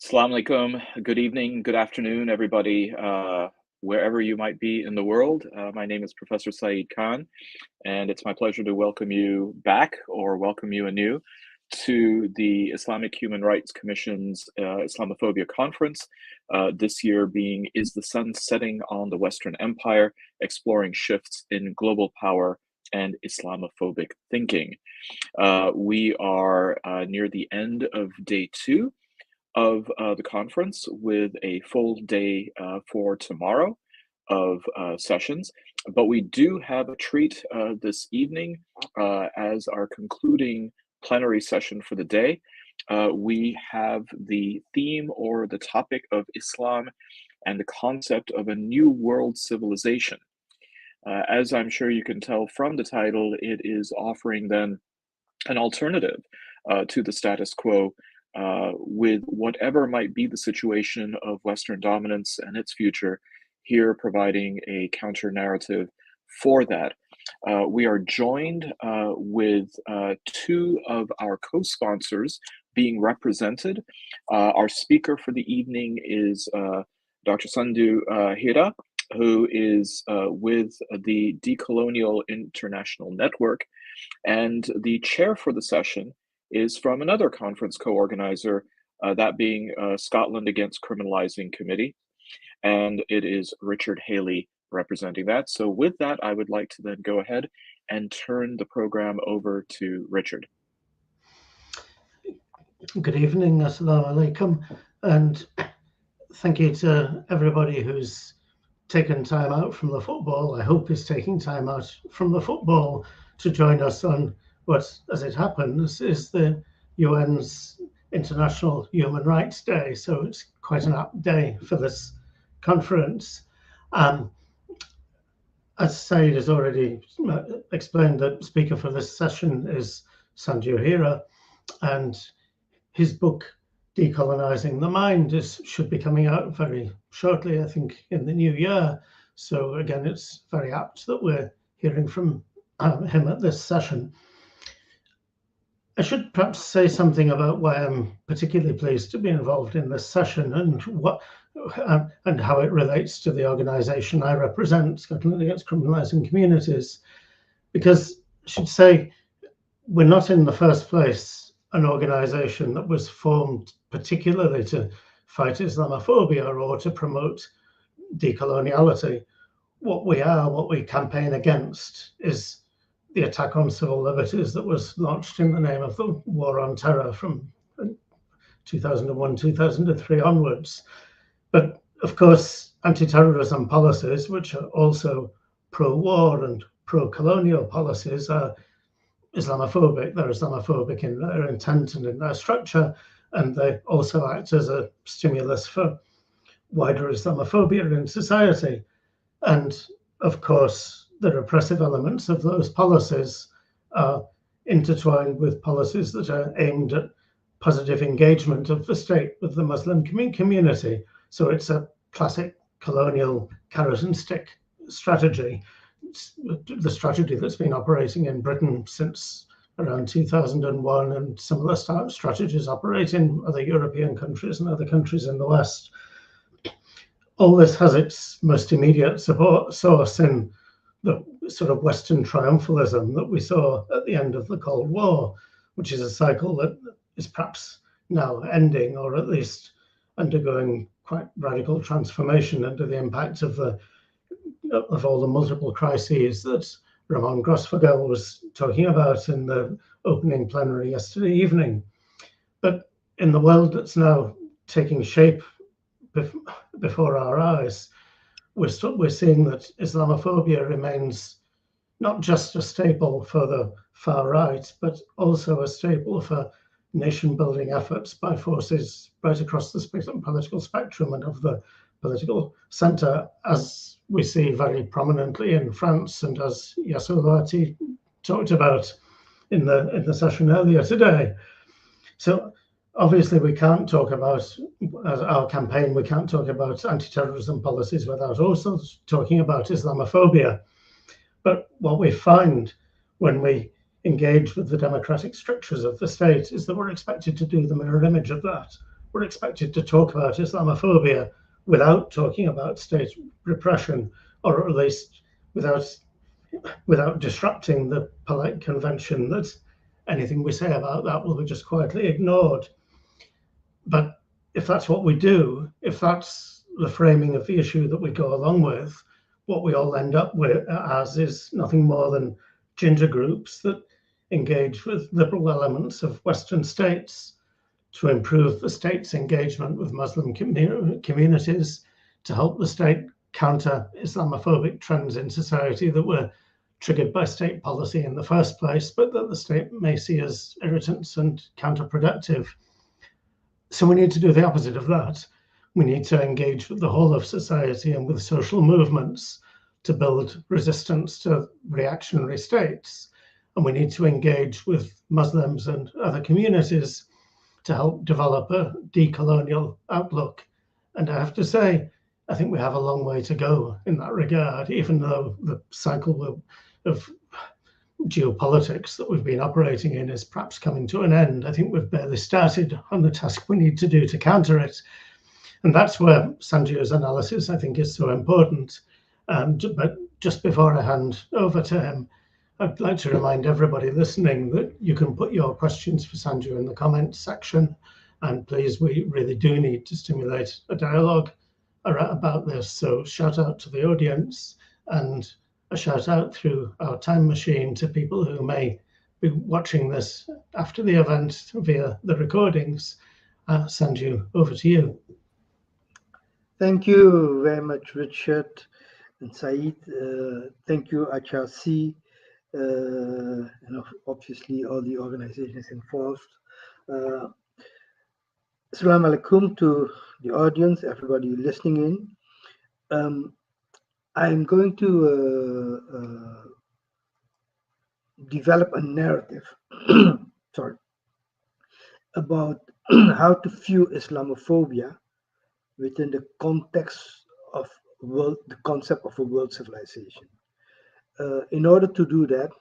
Assalamu alaikum. Good evening, good afternoon, everybody, wherever you might be in the world. My name is Professor Saeed Khan, and it's my pleasure to welcome you back or welcome you anew to the Islamic Human Rights Commission's Islamophobia Conference, this year being Is the Sun Setting on the Western Empire? Exploring Shifts in Global Power and Islamophobic Thinking. We are near the end of day two of the conference with a full day for tomorrow of sessions. But we do have a treat this evening as our concluding plenary session for the day. We have the theme or the topic of Islam and the concept of a new world civilization. As I'm sure you can tell from the title, it is offering then an alternative to the status quo with whatever might be the situation of Western dominance and its future, here providing a counter narrative for that. We are joined with two of our co-sponsors being represented. Our speaker for the evening is Dr. Sandew Hira, who is with the Decolonial International Network, and the chair for the session is from another conference co-organizer, that being Scotland Against Criminalizing Committee, and it is Richard Haley representing that. So with that, I would like to then go ahead and turn the program over to Richard. Good evening, Assalamu alaikum, and thank you to everybody who's taken time out from the football. I hope is taking time out from the football to join us on what, as it happens, is the UN's International Human Rights Day. So it's quite an apt day for this conference. As Saeed has already explained, the speaker for this session is Sandew Hira, and his book, Decolonizing the Mind, should be coming out very shortly, I think, in the new year. So again, it's very apt that we're hearing from him at this session. I should perhaps say something about why I'm particularly pleased to be involved in this session and how it relates to the organisation I represent, Scotland Against Criminalising Communities. Because I should say, we're not in the first place an organisation that was formed particularly to fight Islamophobia or to promote decoloniality. What we campaign against is the attack on civil liberties that was launched in the name of the war on terror from 2001, 2003 onwards. But of course, anti-terrorism policies, which are also pro-war and pro-colonial policies, are Islamophobic. They're Islamophobic in their intent and in their structure, and they also act as a stimulus for wider Islamophobia in society. And of course, the repressive elements of those policies are intertwined with policies that are aimed at positive engagement of the state with the Muslim community. So it's a classic colonial carrot and stick strategy. It's the strategy that's been operating in Britain since around 2001, and similar strategies operate in other European countries and other countries in the West. All this has its most immediate source in the sort of Western triumphalism that we saw at the end of the Cold War, which is a cycle that is perhaps now ending, or at least undergoing quite radical transformation under the impact of all the multiple crises that Ramon Grosfoguel was talking about in the opening plenary yesterday evening. But in the world that's now taking shape before our eyes, we're seeing that Islamophobia remains not just a staple for the far right, but also a staple for nation-building efforts by forces right across the political spectrum and of the political centre, as we see very prominently in France, and as Yasser Louati talked about in the session earlier today. So obviously, we can't talk about our campaign, we can't talk about anti-terrorism policies without also talking about Islamophobia. But what we find when we engage with the democratic structures of the state is that we're expected to do the mirror image of that. we're expected to talk about Islamophobia without talking about state repression, or at least without disrupting the polite convention that anything we say about that will be just quietly ignored. But if that's what we do, if that's the framing of the issue that we go along with, what we all end up with as is nothing more than ginger groups that engage with liberal elements of Western states to improve the state's engagement with Muslim communities, to help the state counter Islamophobic trends in society that were triggered by state policy in the first place, but that the state may see as irritants and counterproductive. So we need to do the opposite of that. We need to engage with the whole of society and with social movements to build resistance to reactionary states. And we need to engage with Muslims and other communities to help develop a decolonial outlook. And I have to say, I think we have a long way to go in that regard, even though the cycle of geopolitics that we've been operating in is perhaps coming to an end. I think we've barely started on the task we need to do to counter it. And that's where Sandew's analysis, I think, is so important. But just before I hand over to him, I'd like to remind everybody listening that you can put your questions for Sandew in the comments section. And please, we really do need to stimulate a dialogue about this. So shout out to the audience, and a shout out through our time machine to people who may be watching this after the event via the recordings. Sandew, over to you. Thank you very much, Richard and Saeed. Thank you, IHRC, and obviously all the organizations involved. Assalamu alaikum to the audience, everybody listening in. I'm going to develop a narrative about how to view Islamophobia within the context of the concept of a world civilization. In order to do that,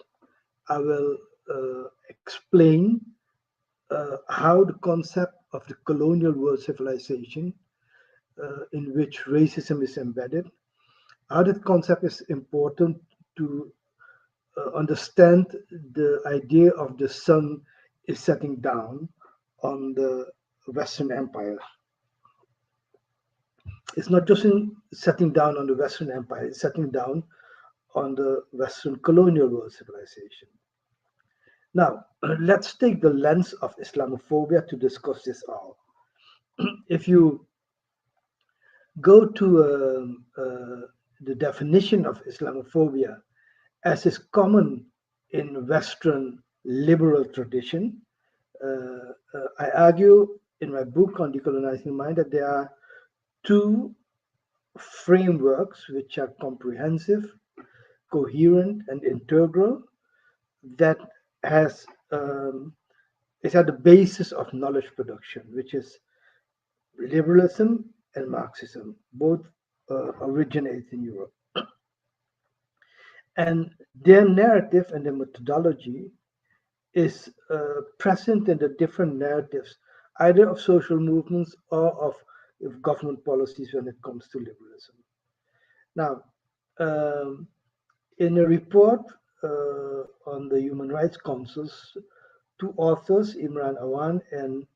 I will explain how the concept of the colonial world civilization, in which racism is embedded, how that concept is important to understand the idea of the sun is setting down on the Western Empire. It's not just in setting down on the Western Empire, it's setting down on the Western colonial world civilization. Now, let's take the lens of Islamophobia to discuss this all. If you go to the definition of Islamophobia as is common in Western liberal tradition, I argue in my book on Decolonizing the Mind that there are two frameworks which are comprehensive, coherent, and integral that is at the basis of knowledge production, which is liberalism and Marxism. Both originate in Europe. And their narrative and their methodology is present in the different narratives, either of social movements or of government policies when it comes to liberalism. Now, in a report on the Human Rights Council's two authors, Imran Awan and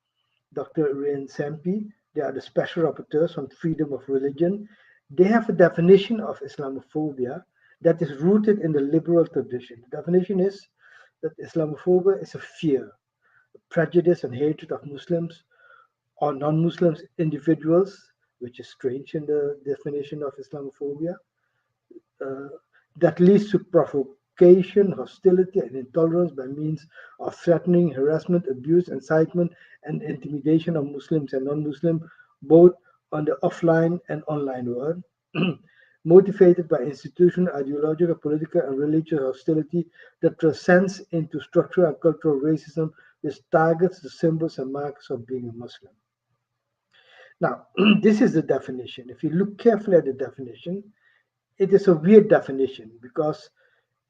Dr. Irene Sempi, they are the special rapporteurs on freedom of religion. They have a definition of Islamophobia that is rooted in the liberal tradition. The definition is that Islamophobia is a fear, prejudice, and hatred of Muslims or non-Muslims individuals, which is strange in the definition of Islamophobia, that leads to provocation, hostility, and intolerance by means of threatening, harassment, abuse, incitement, and intimidation of Muslims and non-Muslims, both on the offline and online world, motivated by institutional, ideological, political, and religious hostility that transcends into structural and cultural racism, which targets the symbols and markers of being a Muslim. Now, this is the definition. If you look carefully at the definition, it is a weird definition because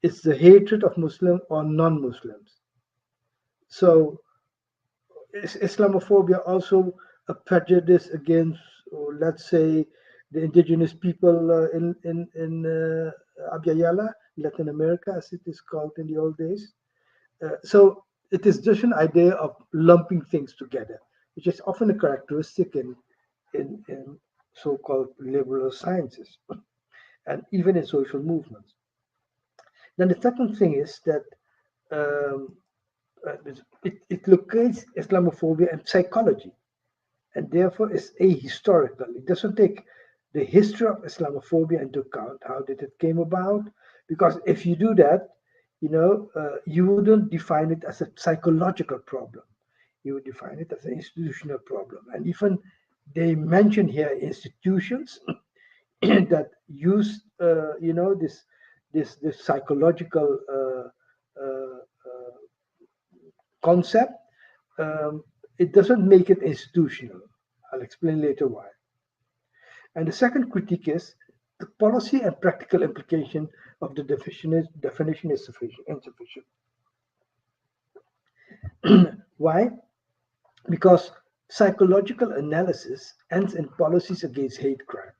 it's the hatred of Muslim or non-Muslims. So Islamophobia also a prejudice against, or let's say, the indigenous people in Abya, Latin America, as it is called in the old days. So it is just an idea of lumping things together, which is often a characteristic in so-called liberal sciences and even in social movements. Then the second thing is that um, it locates Islamophobia in psychology and therefore is ahistorical. It doesn't take the history of Islamophobia into account. How did it came about? Because if you do that, you wouldn't define it as a psychological problem. You would define it as an institutional problem. And even they mention here institutions that use, this psychological concept. It doesn't make it institutional. I'll explain later why. And the second critique is the policy and practical implication of the definition is insufficient. Why? Because psychological analysis ends in policies against hate crime,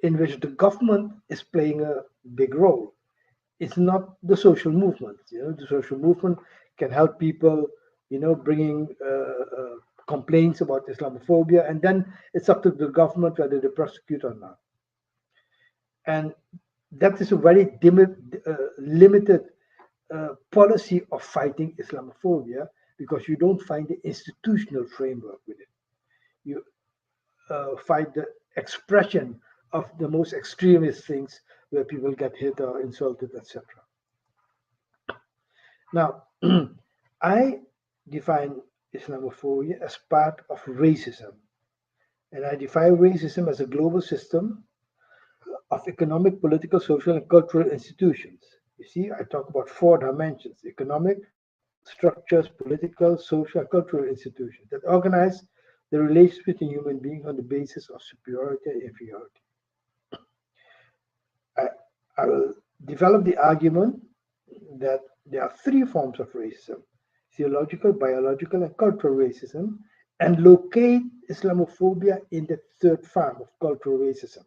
in which the government is playing a big role. It's not the social movement. The social movement can help people, bringing complaints about Islamophobia, and then it's up to the government whether they prosecute or not. And that is a very limited policy of fighting Islamophobia, because you don't find the institutional framework with it. You fight the expression of the most extremist things where people get hit or insulted, etc. Now, I define Islamophobia as part of racism, and I define racism as a global system of economic, political, social, and cultural institutions. You see, I talk about four dimensions: economic, structures, political, social, and cultural institutions that organize the relations between human beings on the basis of superiority and inferiority. I will develop the argument that there are three forms of racism: theological, biological, and cultural racism, and locate Islamophobia in the third form of cultural racism.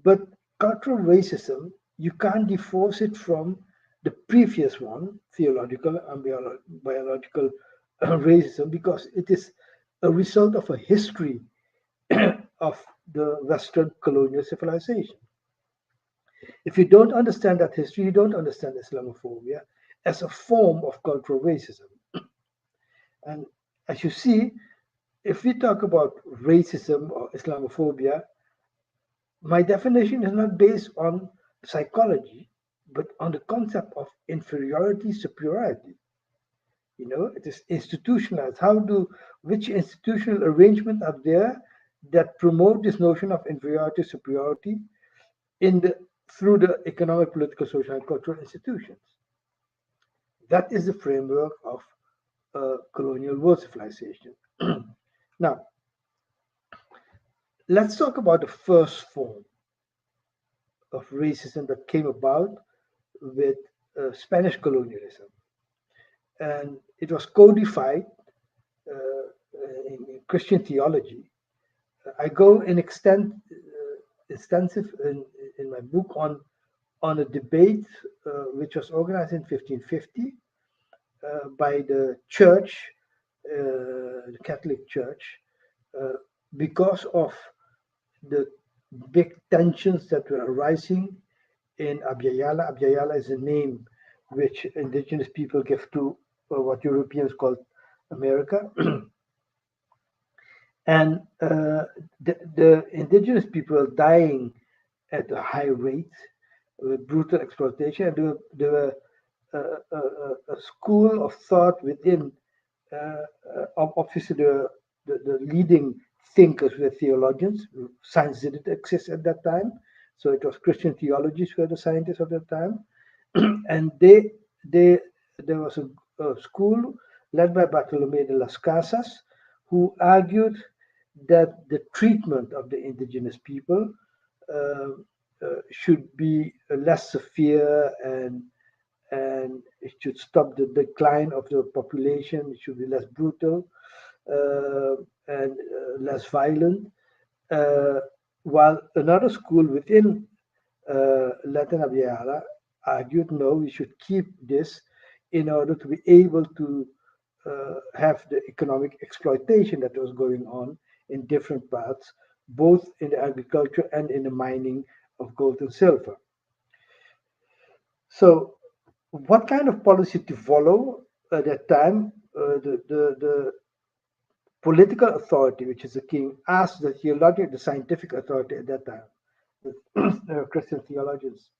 But cultural racism, you can't divorce it from the previous one, theological and biological racism, because it is a result of a history of the Western colonial civilization. If you don't understand that history, you don't understand Islamophobia as a form of cultural racism. And as you see, if we talk about racism or Islamophobia, my definition is not based on psychology, but on the concept of inferiority, superiority. It is institutionalized. Which institutional arrangement are there that promote this notion of inferiority, superiority through the economic, political, social, and cultural institutions? That is the framework of colonial world civilization. Now, let's talk about the first form of racism that came about with Spanish colonialism. And it was codified in Christian theology. I go in extensive in my book on a debate which was organized in 1550 by the church, the Catholic Church, because of the big tensions that were arising in Abya. Abya is a name which indigenous people give to what Europeans call America. And the indigenous people are dying at a high rate with brutal exploitation. And there were a school of thought within, obviously the leading thinkers were theologians. Science didn't exist at that time, so it was Christian theologists who were the scientists of that time. And there was a school led by Bartolomé de las Casas, who argued that the treatment of the indigenous people should be less severe, and it should stop the decline of the population. It should be less brutal, and less violent, while another school within Latin America argued no, we should keep this in order to be able to have the economic exploitation that was going on in different parts, both in the agriculture and in the mining of gold and silver. So, what kind of policy to follow at that time? The political authority, which is the king, asked the theologian, the scientific authority at that time, the Christian theologians,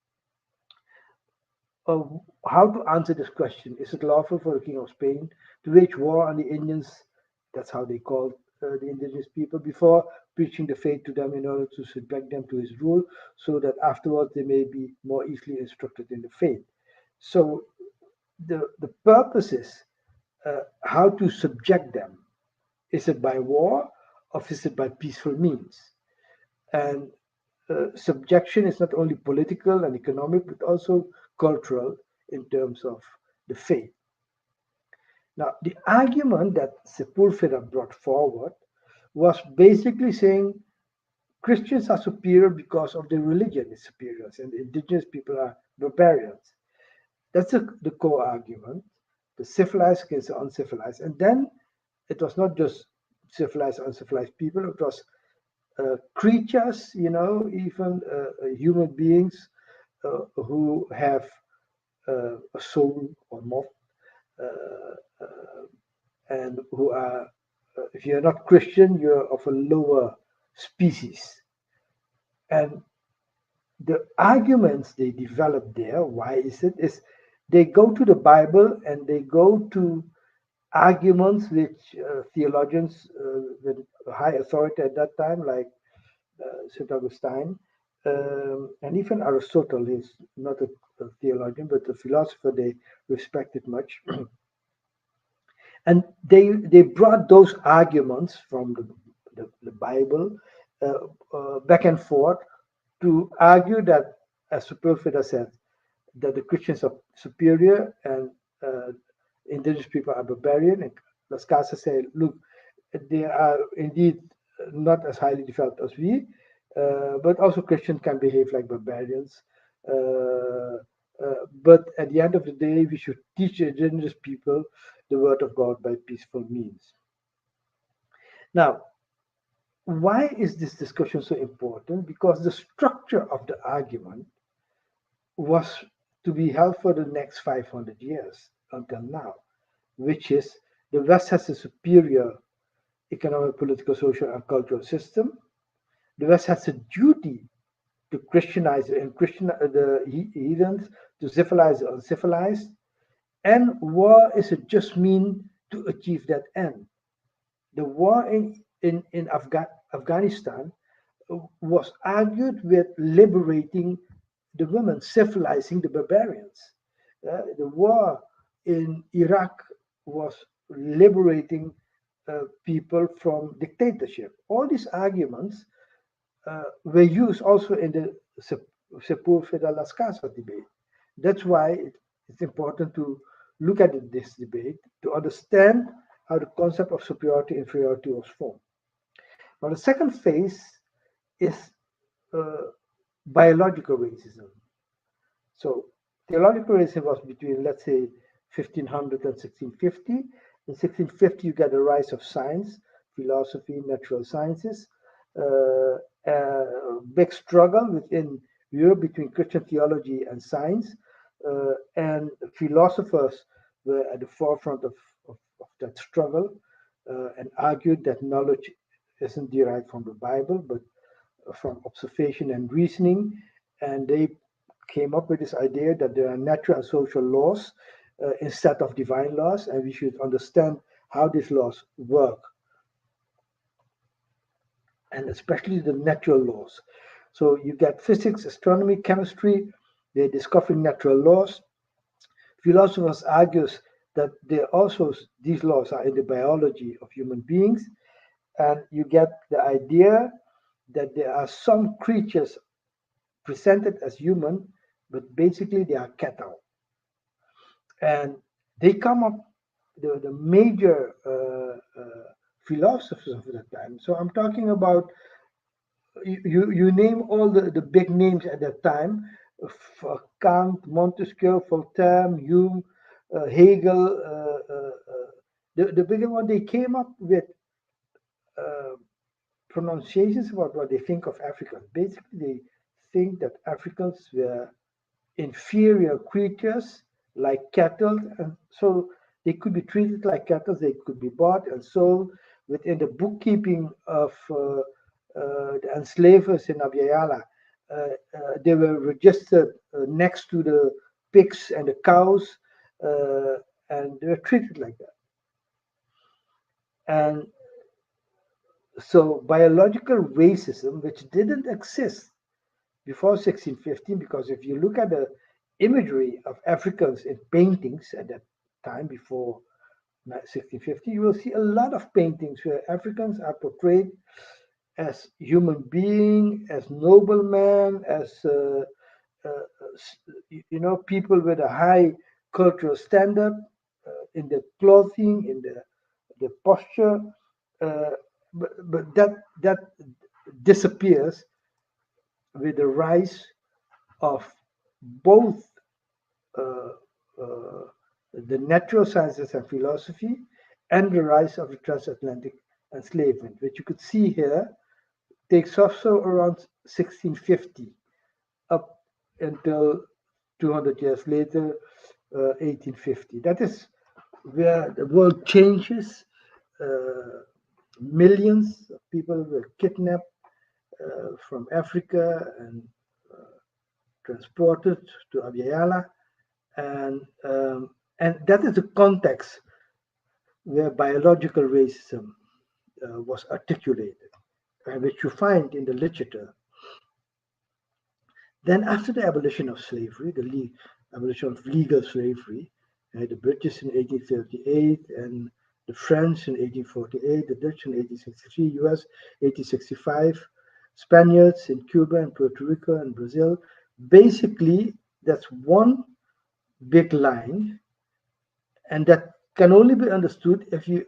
how to answer this question. Is it lawful for the king of Spain to wage war on the Indians? That's how they called the indigenous people, before preaching the faith to them in order to subject them to his rule, so that afterwards they may be more easily instructed in the faith. So the purpose is how to subject them. Is it by war or is it by peaceful means? And subjection is not only political and economic, but also cultural in terms of the faith. Now, the argument that Sepulveda brought forward was basically saying Christians are superior because of their religion is superior, and the indigenous people are barbarians. That's the core argument, the civilized against the uncivilized. And then it was not just civilized, uncivilized people, it was creatures, even human beings who have a soul or not, and who are, if you're not Christian, you're of a lower species. And the arguments they develop there, why is it, is they go to the Bible and they go to arguments which theologians with high authority at that time, like St. Augustine, and even Aristotle is not a theologian, but a philosopher they respected much. And they brought those arguments from the Bible back and forth to argue that, as Sepulveda said, that the Christians are superior and indigenous people are barbarian. And Las Casas said, look, they are indeed not as highly developed as we, but also Christians can behave like barbarians. But at the end of the day, we should teach the indigenous people the word of God by peaceful means. Now, why is this discussion so important? Because the structure of the argument was to be held for the next 500 years until now, which is the West has a superior economic, political, social, and cultural system. The West has a duty to Christianize and Christian the heathens, to civilize the uncivilized, and war is a just mean to achieve that end. The war in Afghanistan was argued with liberating the women, civilizing the barbarians. The war in Iraq was liberating people from dictatorship. All these arguments were used also in the Sepulveda Las Casas debate. That's why it's important to look at this debate to understand how the concept of superiority and inferiority was formed. Now, the second phase is biological racism. So, theological racism was between, let's say, 1500 and 1650. In 1650, you get the rise of science, philosophy, natural sciences, a big struggle within Europe between Christian theology and science, and philosophers were at the forefront of that struggle and argued that knowledge isn't derived from the Bible, but from observation and reasoning. And they came up with this idea that there are natural and social laws instead of divine laws, and we should understand how these laws work, and especially the natural laws. So you get physics, astronomy, chemistry, they're discovering natural laws. Philosophers argue that these laws are in the biology of human beings, and you get the idea that there are some creatures presented as human, but basically they are cattle. And they come up, the major philosophers of that time. So I'm talking about you name all the big names at that time: Kant, Montesquieu, Voltaire, Hume, Hegel. The bigger one, they came up with uh, pronunciations about what they think of Africans. Basically, they think that Africans were inferior creatures like cattle, and so they could be treated like cattle. They could be bought and sold within the bookkeeping of the enslavers in Abiyala. They were registered next to the pigs and the cows, uh, and they were treated like that. And so biological racism, which didn't exist before 1615, because if you look at the imagery of Africans in paintings at that time before 1650, you will see a lot of paintings where Africans are portrayed as human beings, as noblemen, as people with a high cultural standard in the clothing, in the posture, uh, but that disappears with the rise of both uh, uh, the natural sciences and philosophy and the rise of the transatlantic enslavement, which you could see here takes off so around 1650 up until 200 years later, 1850. That is where the world changes. Millions of people were kidnapped from Africa and transported to Abiyala, and that is the context where biological racism was articulated, which you find in the literature. Then, after the abolition of slavery, abolition of legal slavery, the British in 1838 and the French in 1848, the Dutch in 1863, US 1865, Spaniards in Cuba and Puerto Rico and Brazil. Basically, that's one big line, and that can only be understood if you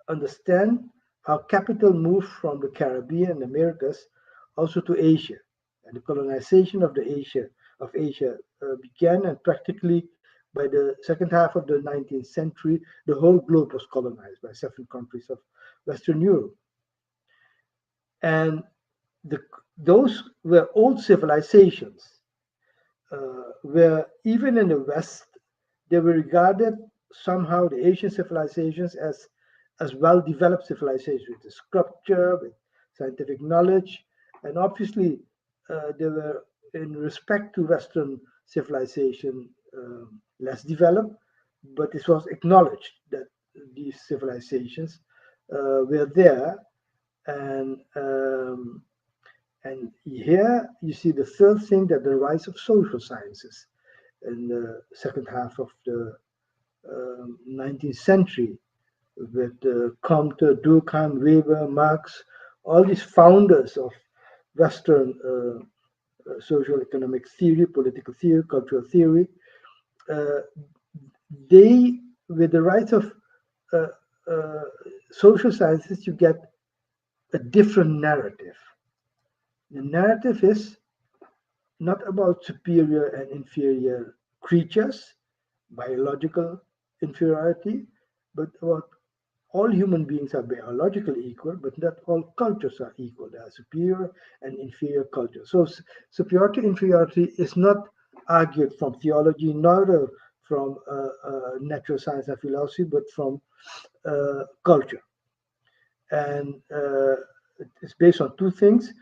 understand how capital moved from the Caribbean and Americas also to Asia. And the colonization of Asia began, and practically by the second half of the 19th century, the whole globe was colonized by 7 countries of Western Europe. And those were old civilizations, where even in the West, they were regarded somehow, the Asian civilizations, as well-developed civilizations with the sculpture, with scientific knowledge, and obviously they were, in respect to Western civilization, less developed, but it was acknowledged that these civilizations were there, and here you see the third thing, that the rise of social sciences in the second half of the 19th century, with Comte, Durkheim, Weber, Marx, all these founders of Western social economic theory, political theory, cultural theory. They, with the rise of uh, uh, social sciences, you get a different narrative. The narrative is not about superior and inferior creatures, biological inferiority, but about all human beings are biologically equal, but not all cultures are equal. There are superior and inferior cultures. So superiority, inferiority is not argued from theology, neither from natural science and philosophy, but from culture. And it's based on two things: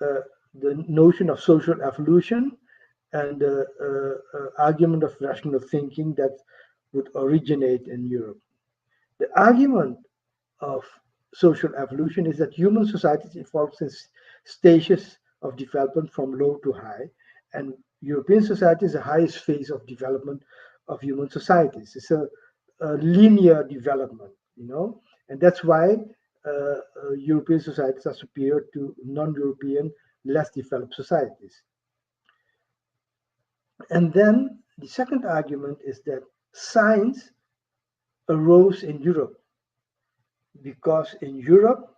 the notion of social evolution and the argument of rational thinking that would originate in Europe. The argument of social evolution is that human societies evolve in stages of development from low to high, and European society is the highest phase of development of human societies. It's a linear development, and that's why European societies are superior to non-European, less developed societies. And then the second argument is that science arose in Europe because in Europe,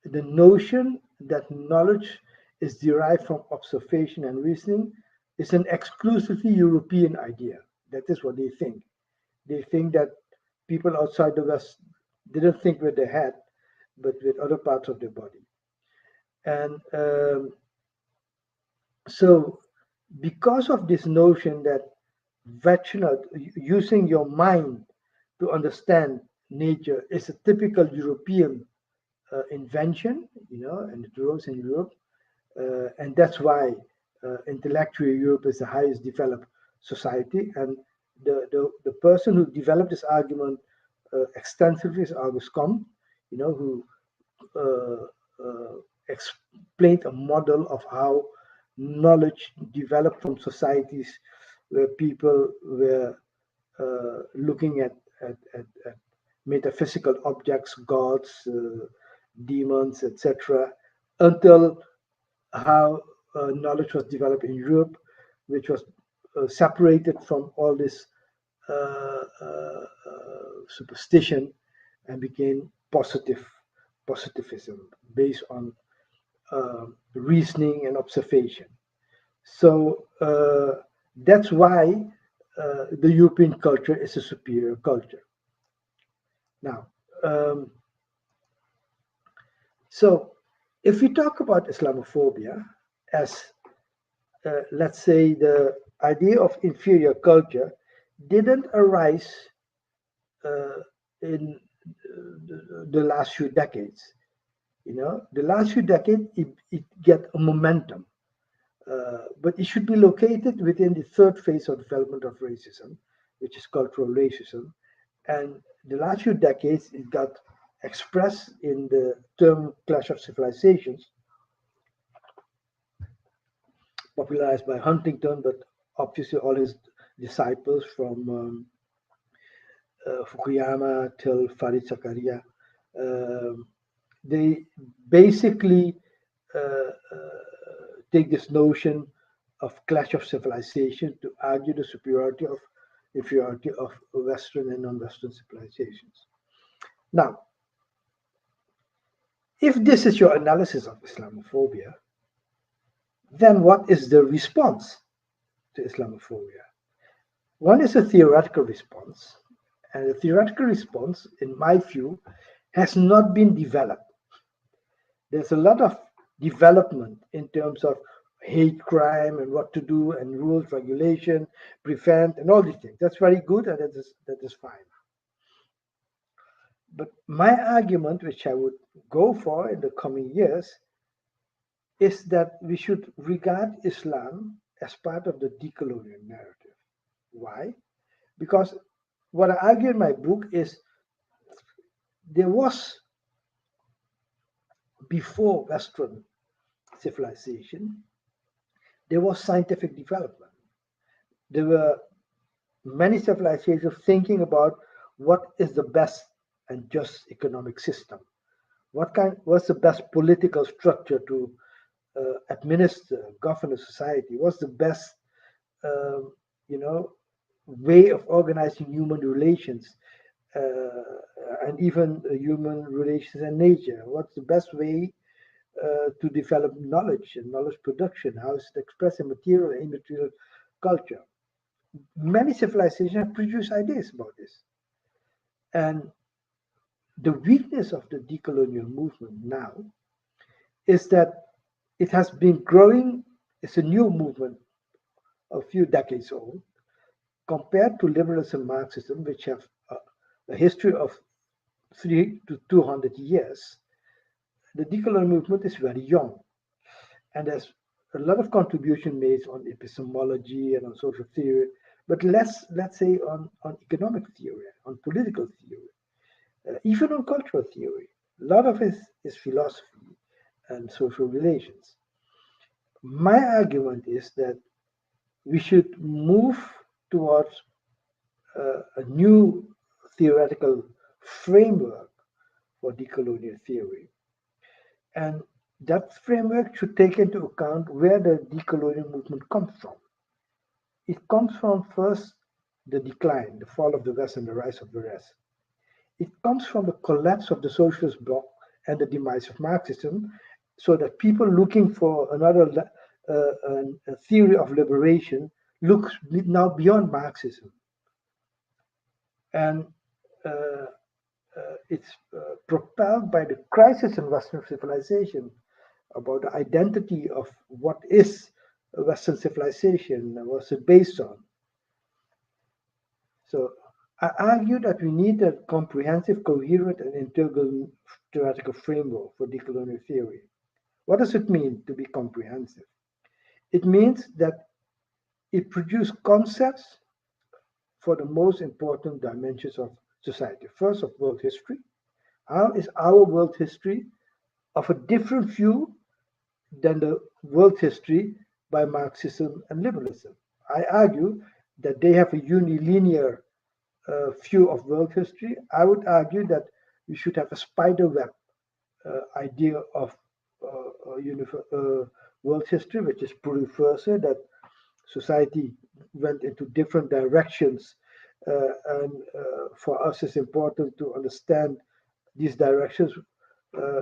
the notion that knowledge is derived from observation and reasoning is an exclusively European idea. That is what they think. They think that people outside the West didn't think with their head, but with other parts of their body. And so, because of this notion that rational, using your mind to understand nature is a typical European invention, and it arose in Europe, and that's why intellectually Europe is the highest developed society. And the person who developed this argument extensively is Auguste Comte, who uh, explained a model of how knowledge developed from societies where people were looking at metaphysical objects, gods, demons, etc., until how knowledge was developed in Europe, which was separated from all this superstition and became positivism based on reasoning and observation. So that's why the European culture is a superior culture. Now, so if we talk about Islamophobia as, let's say, the idea of inferior culture didn't arise in the last few decades. The last few decades, it get a momentum. But it should be located within the third phase of development of racism, which is cultural racism. And the last few decades, it got expressed in the term clash of civilizations, popularized by Huntington, but obviously all his disciples from Fukuyama till Farid Zakaria. They basically take this notion of clash of civilization to argue the inferiority of Western and non-Western civilizations. Now, if this is your analysis of Islamophobia, then what is the response to Islamophobia? One is a theoretical response, and the theoretical response, in my view, has not been developed. There's a lot of development in terms of hate crime and what to do and rules, regulation, prevent, and all these things. That's very good, and that is fine. But my argument, which I would go for in the coming years, is that we should regard Islam as part of the decolonial narrative. Why? Because what I argue in my book is there was, before Western civilization, there was scientific development. There were many civilizations thinking about what is the best and just economic system. What's the best political structure to administer, govern a society? What's the best, way of organizing human relations, and even human relations and nature? What's the best way to develop knowledge and knowledge production? How is it expressed in material and immaterial culture? Many civilizations have produced ideas about this. And the weakness of the decolonial movement now is that it has been growing. It's a new movement, a few decades old, compared to liberalism and Marxism, which have a history of 300 to 200 years. The decolonial movement is very young, and there's a lot of contribution made on epistemology and on social theory, but let's say on economic theory, on political theory, even on cultural theory. A lot of it is philosophy and social relations. My argument is that we should move towards a new theoretical framework for decolonial theory. And that framework should take into account where the decolonial movement comes from. It comes from, first, the decline, the fall of the West and the rise of the rest. it comes from the collapse of the socialist bloc and the demise of Marxism, so that people looking for another a theory of liberation looks now beyond Marxism. And it's propelled by the crisis in Western civilization, about the identity of what is Western civilization and what's it based on. So I argue that we need a comprehensive, coherent, and integral theoretical framework for decolonial theory. What does it mean to be comprehensive? It means that it produces concepts for the most important dimensions of society. First, of world history. How is our world history of a different view than the world history by Marxism and liberalism? I argue that they have a unilinear view of world history. I would argue that we should have a spider web idea of world history, which is precursor, that society went into different directions, and for us it's important to understand these directions,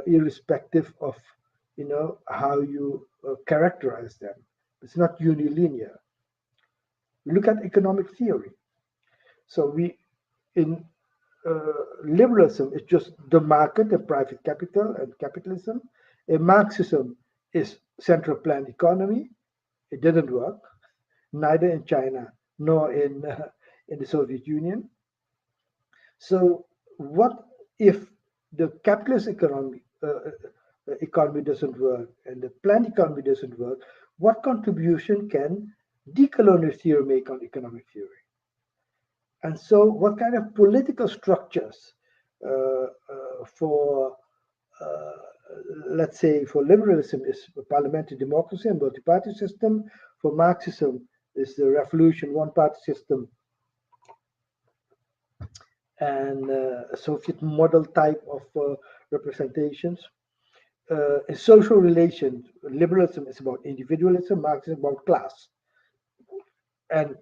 irrespective of how you characterize them. It's not unilinear. Look at economic theory. So we in liberalism, it's just the market and private capital and capitalism. In Marxism is central planned economy. It didn't work, neither in China nor in the Soviet Union. So what if the capitalist economy doesn't work and the planned economy doesn't work? What contribution can decolonial theory make on economic theory? And so what kind of political structures for let's say for liberalism is parliamentary democracy and multi-party system. For Marxism is the revolution, one-party system, and a Soviet model type of representations. In social relations, liberalism is about individualism, Marxism about class. And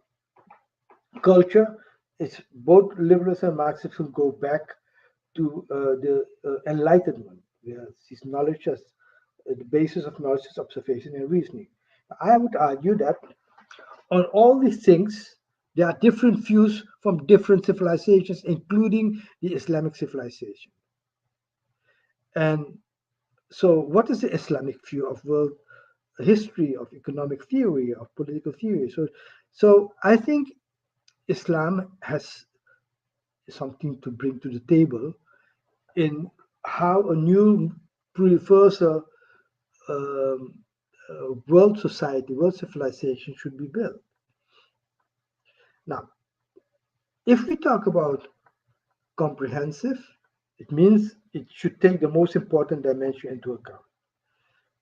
culture, it's both liberalism and Marxism go back to the Enlightenment, where this knowledge as the basis of knowledge is observation and reasoning. I would argue that on all these things, there are different views from different civilizations, including the Islamic civilization. And so, what is the Islamic view of world history, of economic theory, of political theory? So I think Islam has something to bring to the table in how a new precursor world society, world civilization should be built. Now, if we talk about comprehensive, it means it should take the most important dimension into account.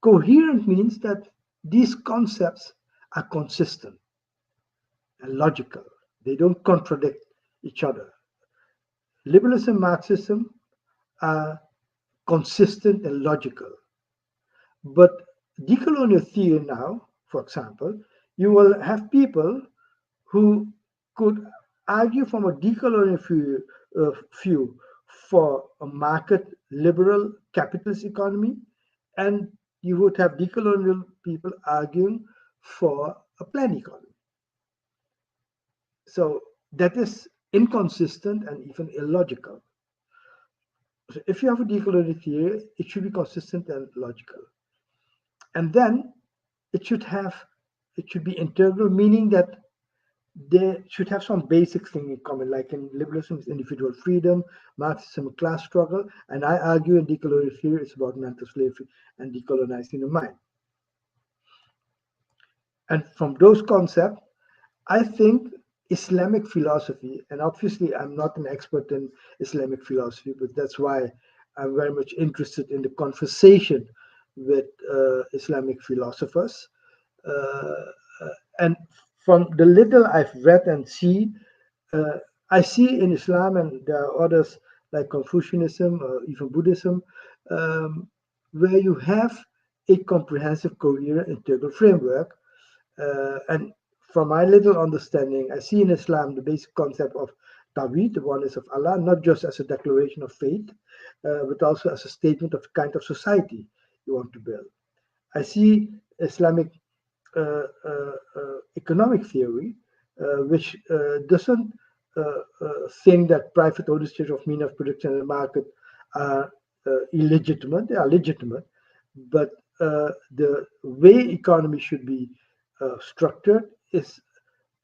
Coherent means that these concepts are consistent and logical. They don't contradict each other. Liberalism and Marxism are consistent and logical. But decolonial theory now, for example, you will have people who could argue from a decolonial view for a market liberal capitalist economy, and you would have decolonial people arguing for a planned economy. So that is inconsistent and even illogical. So if you have a decolonial theory, it should be consistent and logical. And then it should be integral, meaning that they should have some basic thing in common, like in liberalism is individual freedom, Marxism class struggle, and I argue in decolonial theory it's about mental slavery and decolonizing the mind. And from those concepts, I think Islamic philosophy, and obviously I'm not an expert in Islamic philosophy, but that's why I'm very much interested in the conversation with Islamic philosophers. And from the little I've read and see, I see in Islam, and there are others like Confucianism or even Buddhism, where you have a comprehensive, coherent, integral framework. And from my little understanding, I see in Islam the basic concept of Tawhid, the oneness of Allah, not just as a declaration of faith, but also as a statement of the kind of society you want to build. I see Islamic economic theory, which doesn't think that private ownership of means of production in the market are illegitimate. They are legitimate, but the way economy should be structured is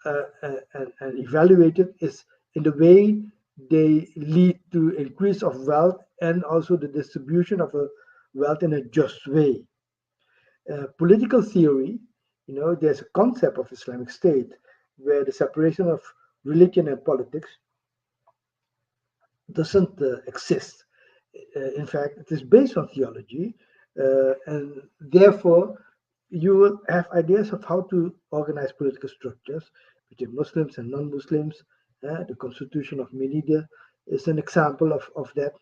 and evaluated is in the way they lead to increase of wealth and also the distribution of a wealth in a just way. Political theory, there's a concept of Islamic State where the separation of religion and politics doesn't exist. In fact, it is based on theology, and therefore you will have ideas of how to organize political structures between Muslims and non-Muslims. The Constitution of Melida is an example of that.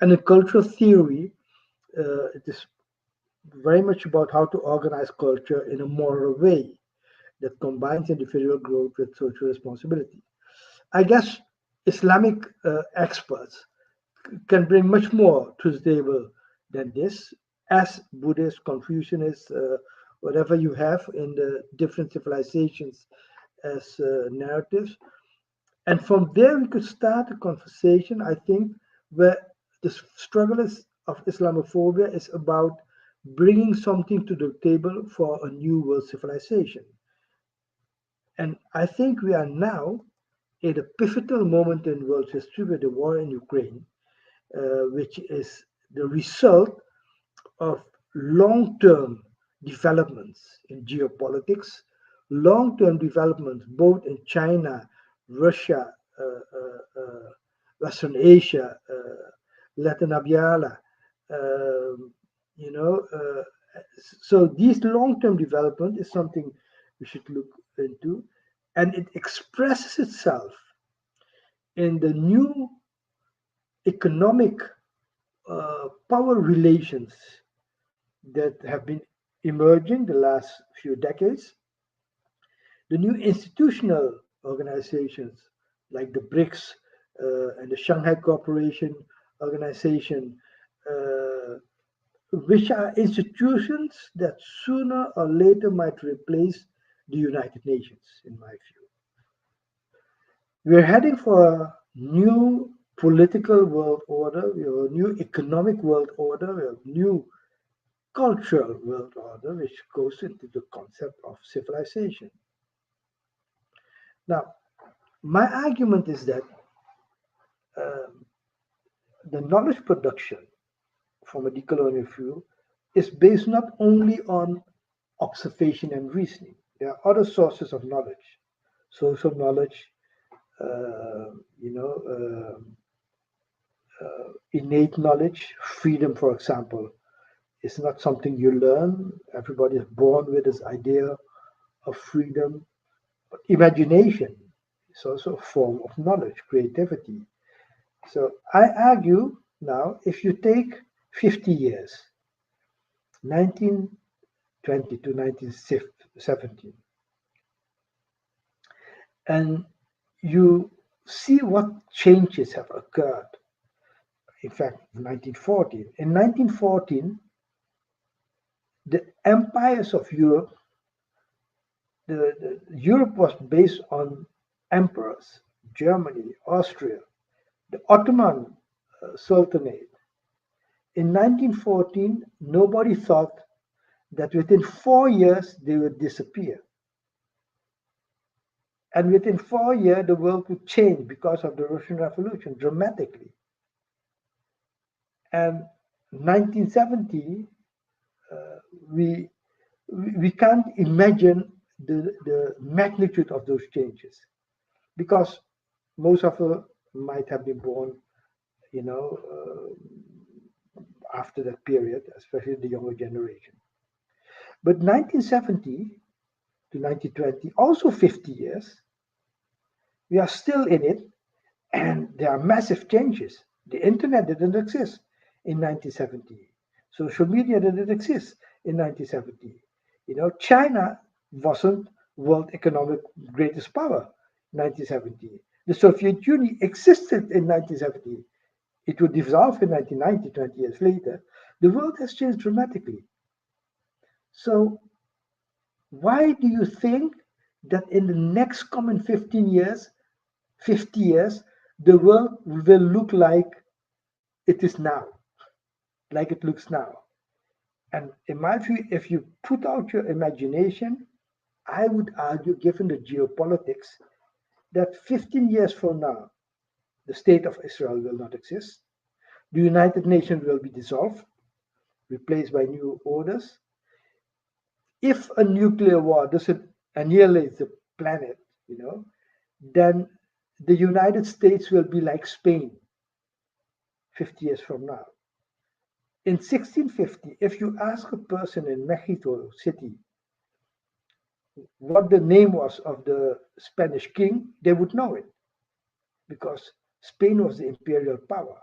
And in cultural theory, it is very much about how to organize culture in a moral way that combines individual growth with social responsibility. I guess Islamic experts can bring much more to the table than this, as Buddhists, Confucianists, whatever you have in the different civilizations as narratives. And from there, we could start a conversation, I think, where the struggle of Islamophobia is about bringing something to the table for a new world civilization. And I think we are now at a pivotal moment in world history with the war in Ukraine, which is the result of long-term developments in geopolitics, long-term developments both in China, Russia, Western Asia, Latin America, so these long-term development is something we should look into, and it expresses itself in the new economic power relations that have been emerging the last few decades, the new institutional organizations like the BRICS and the Shanghai Cooperation Organization, which are institutions that sooner or later might replace the United Nations, in my view. We're heading for a new political world order, we have a new economic world order, we have a new cultural world order, which goes into the concept of civilization. Now, my argument is that the knowledge production from a decolonial view is based not only on observation and reasoning. There are other sources of knowledge, social knowledge, innate knowledge, freedom, for example, is not something you learn. Everybody is born with this idea of freedom. But imagination is also a form of knowledge, creativity. So I argue now, if you take 50 years, 1920 to 1917, and you see what changes have occurred. In fact, 1914. In 1914, the empires of Europe, Europe was based on emperors, Germany, Austria, the Ottoman Sultanate. In 1914, nobody thought that within 4 years they would disappear. And within 4 years, the world would change because of the Russian Revolution dramatically. And 1970, we can't imagine the magnitude of those changes, because most of us might have been born, after that period, especially the younger generation. But 1970 to 1920, also 50 years, we are still in it, and there are massive changes. The internet didn't exist in 1970. Social media didn't exist in 1970. China wasn't world economic greatest power in 1970. The Soviet Union existed in 1970. It would dissolve in 1990, 20 years later. The world has changed dramatically. So why do you think that in the next coming 15 years, 50 years, the world will look like it is now, like it looks now? And in my view, if you put out your imagination, I would argue, given the geopolitics, that 15 years from now, the state of Israel will not exist. The United Nations will be dissolved, replaced by new orders. If a nuclear war doesn't annihilate the planet, then the United States will be like Spain 50 years from now. In 1650, if you ask a person in Mexico City what the name was of the Spanish king, they would know it because Spain was the imperial power.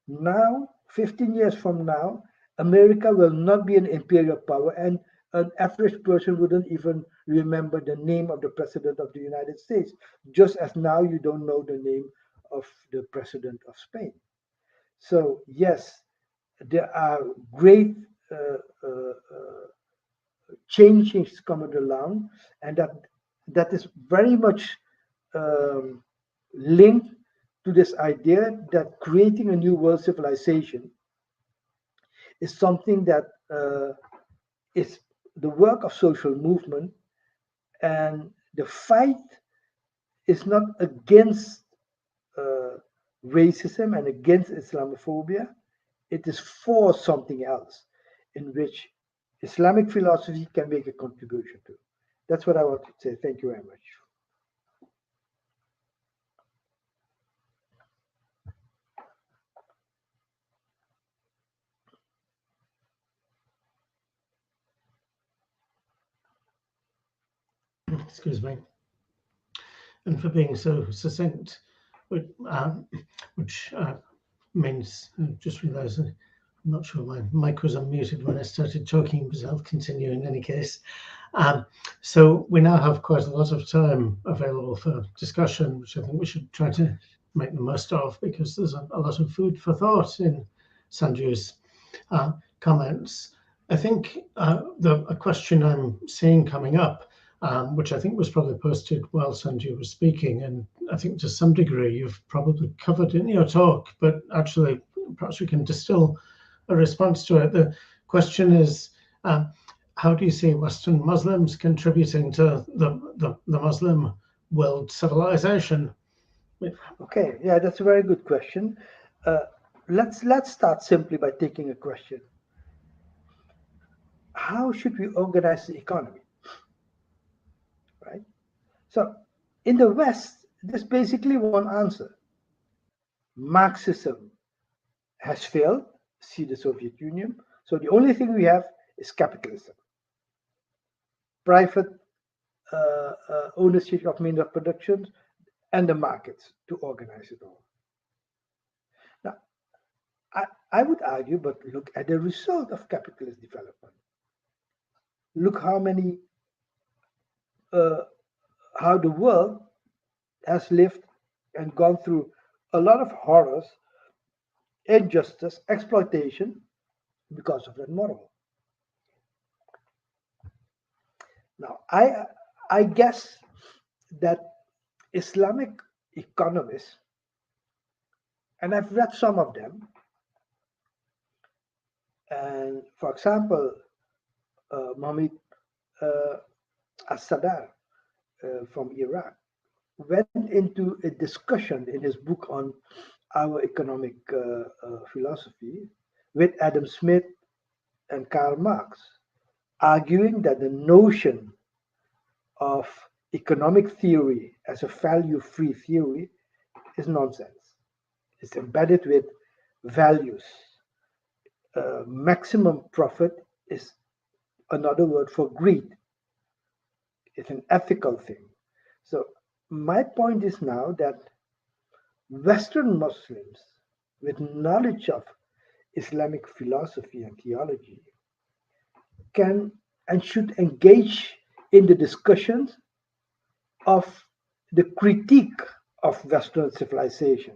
Now, 15 years from now, America will not be an imperial power, and an average person wouldn't even remember the name of the president of the United States, just as now you don't know the name of the president of Spain. So, yes, there are great changes coming along, and that is very much linked to this idea that creating a new world civilization is something that is the work of social movement, and the fight is not against racism and against Islamophobia. It is for something else in which Islamic philosophy can make a contribution to. That's what I want to say. Thank you very much. Excuse me, and for being so succinct, which means, I just realised I'm not sure my mic was unmuted when I started talking, but I'll continue in any case. So we now have quite a lot of time available for discussion, which I think we should try to make the most of, because there's a lot of food for thought in Sandew's comments. I think a question I'm seeing coming up, which I think was probably posted while Sandew was speaking, and I think to some degree you've probably covered in your talk, but actually perhaps we can distill a response to it. The question is, how do you see Western Muslims contributing to the Muslim world civilization? Okay, yeah, that's a very good question. Let's start simply by taking a question. How should we organize the economy? Right? So in the West, there's basically one answer. Marxism has failed, see the Soviet Union. So the only thing we have is capitalism. Private ownership of means of production and the markets to organize it all. Now, I would argue, but look at the result of capitalist development. Look how the world has lived and gone through a lot of horrors, injustice, exploitation because of that model. Now, I guess that Islamic economists, and I've read some of them, and for example, Mohammed As-Sadar from Iraq went into a discussion in his book on our economic philosophy with Adam Smith and Karl Marx, arguing that the notion of economic theory as a value-free theory is nonsense. It's embedded with values. Maximum profit is another word for greed. It's an ethical thing. So my point is now that Western Muslims with knowledge of Islamic philosophy and theology can and should engage in the discussions of the critique of Western civilization,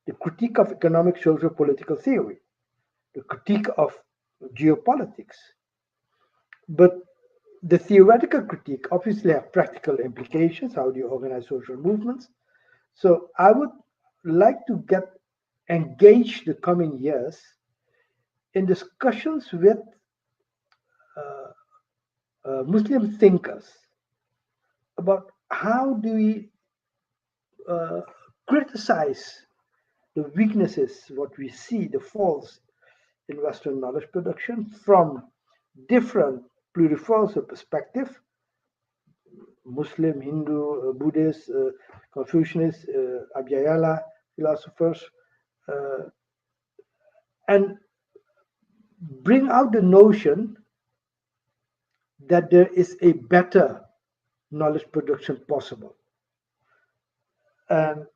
the critique of economic, social, political theory, the critique of geopolitics. But the theoretical critique obviously have practical implications. How do you organize social movements? So I would like to get engaged the coming years in discussions with Muslim thinkers about how do we criticize the weaknesses, what we see, the faults in Western knowledge production from different pluriversal perspective, Muslim, Hindu, Buddhist, Confucianist, Abhyayala philosophers, and bring out the notion that there is a better knowledge production possible. And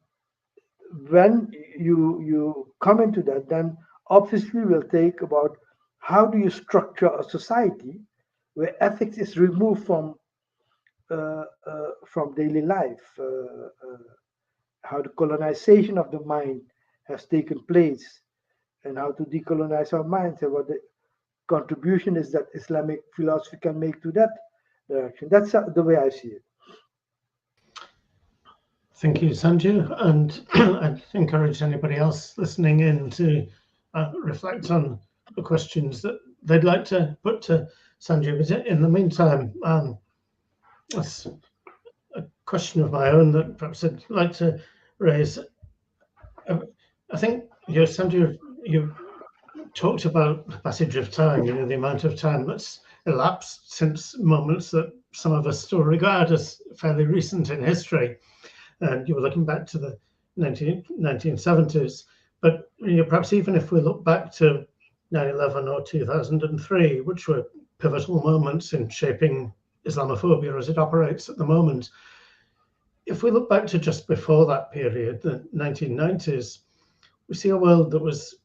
when you come into that, then obviously we'll take about how do you structure a society where ethics is removed from daily life, how the colonization of the mind has taken place, and how to decolonize our minds, and what the contribution is that Islamic philosophy can make to that direction. That's the way I see it. Thank you, Sandew, and I'd encourage anybody else listening in to reflect on the questions that they'd like to put to Sandew. But in the meantime, that's a question of my own that perhaps I'd like to raise. I think, Sandew, you talked about the passage of time, the amount of time that's elapsed since moments that some of us still regard as fairly recent in history. And you were looking back to the 1970s. But perhaps even if we look back to 9/11 or 2003, which were pivotal moments in shaping Islamophobia as it operates at the moment, if we look back to just before that period, the 1990s, we see a world that was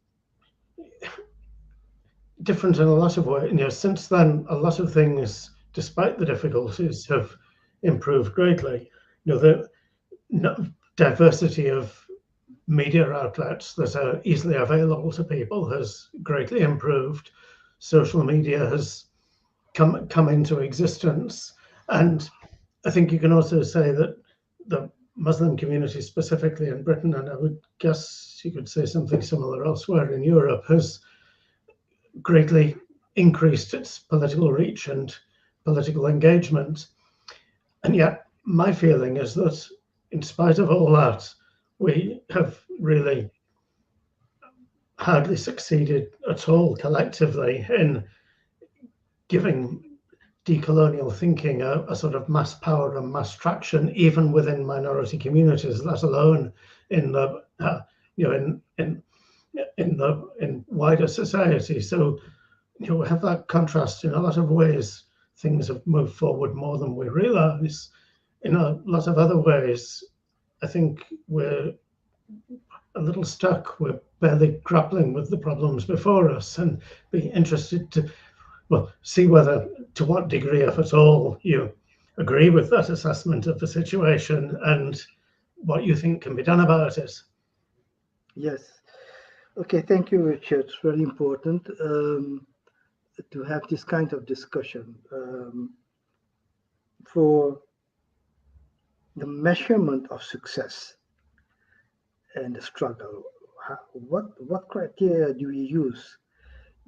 different in a lot of ways. Since then, a lot of things, despite the difficulties, have improved greatly. The diversity of media outlets that are easily available to people has greatly improved. Social media has come into existence, and I think you can also say that the Muslim community, specifically in Britain, and I would guess you could say something similar elsewhere in Europe, has greatly increased its political reach and political engagement. And yet my feeling is that in spite of all that, we have really hardly succeeded at all collectively in giving decolonial thinking a sort of mass power and mass traction, even within minority communities, let alone in the in wider society. So we have that contrast. In a lot of ways, things have moved forward more than we realize. In a lot of other ways, I think we're a little stuck. We're barely grappling with the problems before us, and be interested to see whether, to what degree, if at all, you agree with that assessment of the situation and what you think can be done about it. Yes. Okay, thank you, Richard. It's very important to have this kind of discussion for the measurement of success and the struggle. What criteria do we use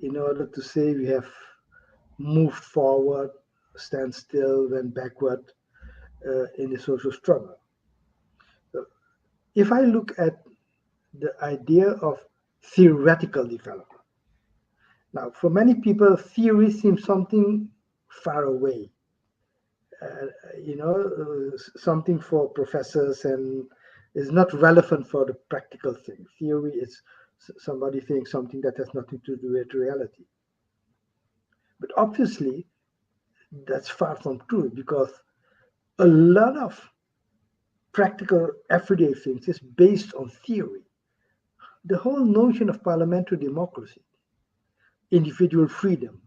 in order to say we have moved forward, stand still, went backward in the social struggle? So if I look at the idea of theoretical development, now for many people, theory seems something far away. Something for professors and is not relevant for the practical thing. Theory is somebody thinks something that has nothing to do with reality. But obviously, that's far from true, because a lot of practical everyday things is based on theory. The whole notion of parliamentary democracy, individual freedom,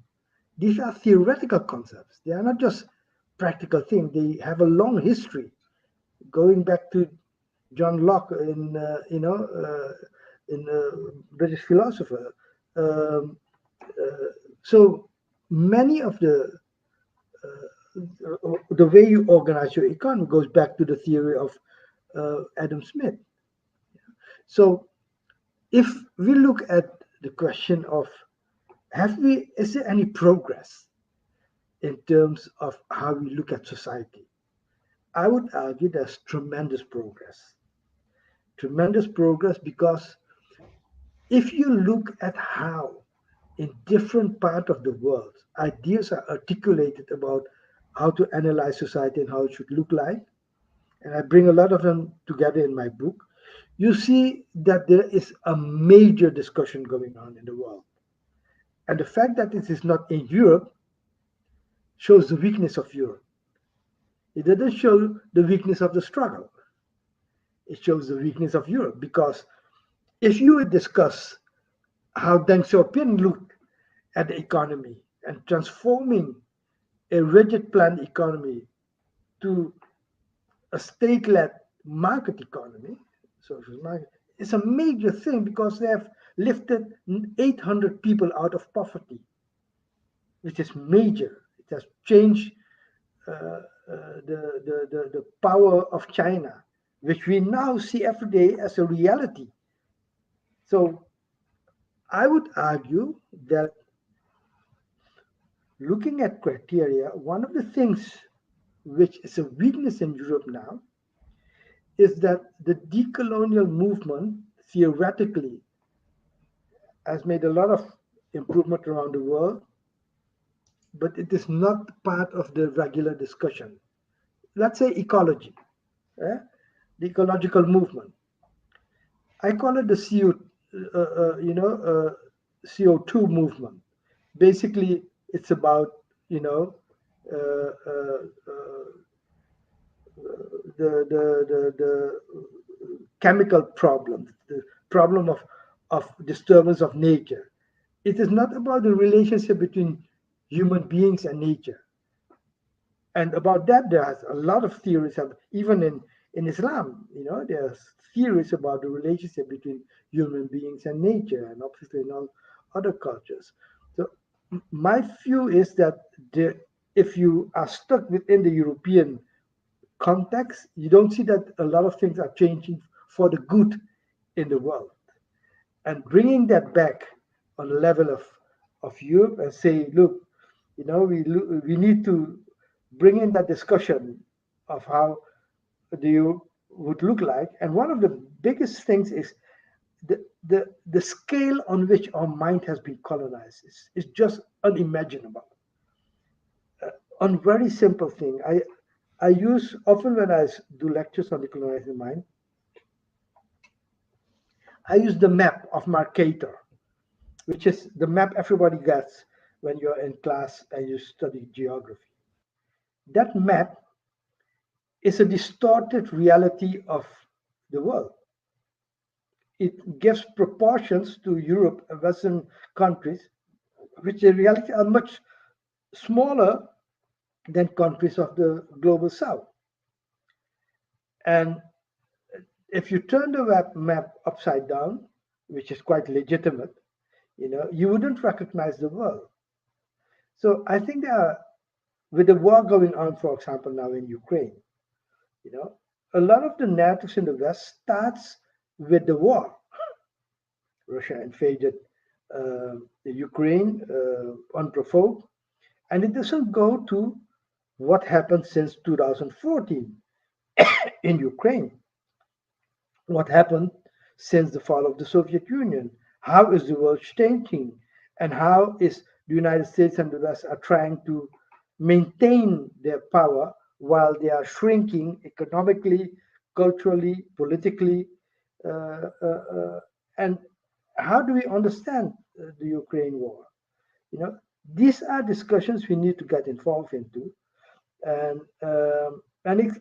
these are theoretical concepts. They are not just practical things. They have a long history, going back to John Locke, British philosopher. Um, so many of the way you organize your economy goes back to the theory of Adam Smith. So if we look at the question of is there any progress in terms of how we look at society? I would argue there's tremendous progress. Tremendous progress because if you look at how in different parts of the world ideas are articulated about how to analyze society and how it should look like, and I bring a lot of them together in my book, you see that there is a major discussion going on in the world. And the fact that it is not in Europe shows the weakness of Europe. It doesn't show the weakness of the struggle. It shows the weakness of Europe because if you would discuss how Deng Xiaoping looked at the economy and transforming a rigid planned economy to a state-led market economy, social market, it's a major thing because they have lifted 800 people out of poverty, which is major. It has changed the power of China, which we now see every day as a reality. So I would argue that looking at criteria, one of the things which is a weakness in Europe now is that the decolonial movement theoretically has made a lot of improvement around the world, but it is not part of the regular discussion. Let's say ecology, the ecological movement. I call it the CO2 movement. Basically, it's about uh, uh, uh, the chemical problem, the problem of disturbance of nature. It is not about the relationship between human beings and nature. And about that, there's a lot of theories of, even in Islam, there's theories about the relationship between human beings and nature, and obviously in all other cultures. So my view is that if you are stuck within the European context, you don't see that a lot of things are changing for the good in the world. And bringing that back on the level of Europe and say, look, we need to bring in that discussion of how the Europe would look like. And one of the biggest things is the scale on which our mind has been colonized is just unimaginable. On very simple thing, I use often when I do lectures on the colonizing mind, I use the map of Mercator, which is the map everybody gets when you're in class and you study geography. That map is a distorted reality of the world. It gives proportions to Europe and Western countries, which in reality are much smaller than countries of the global south. And if you turn the map upside down, which is quite legitimate, you wouldn't recognize the world. So I think with the war going on, for example, now in Ukraine, a lot of the narratives in the West starts with the war. Russia invaded the Ukraine unprovoked, and it doesn't go to what happened since 2014 in Ukraine. What happened since the fall of the Soviet Union? How is the world changing? And how is the United States and the West are trying to maintain their power while they are shrinking economically, culturally, politically, and how do we understand the Ukraine war? These are discussions we need to get involved into, and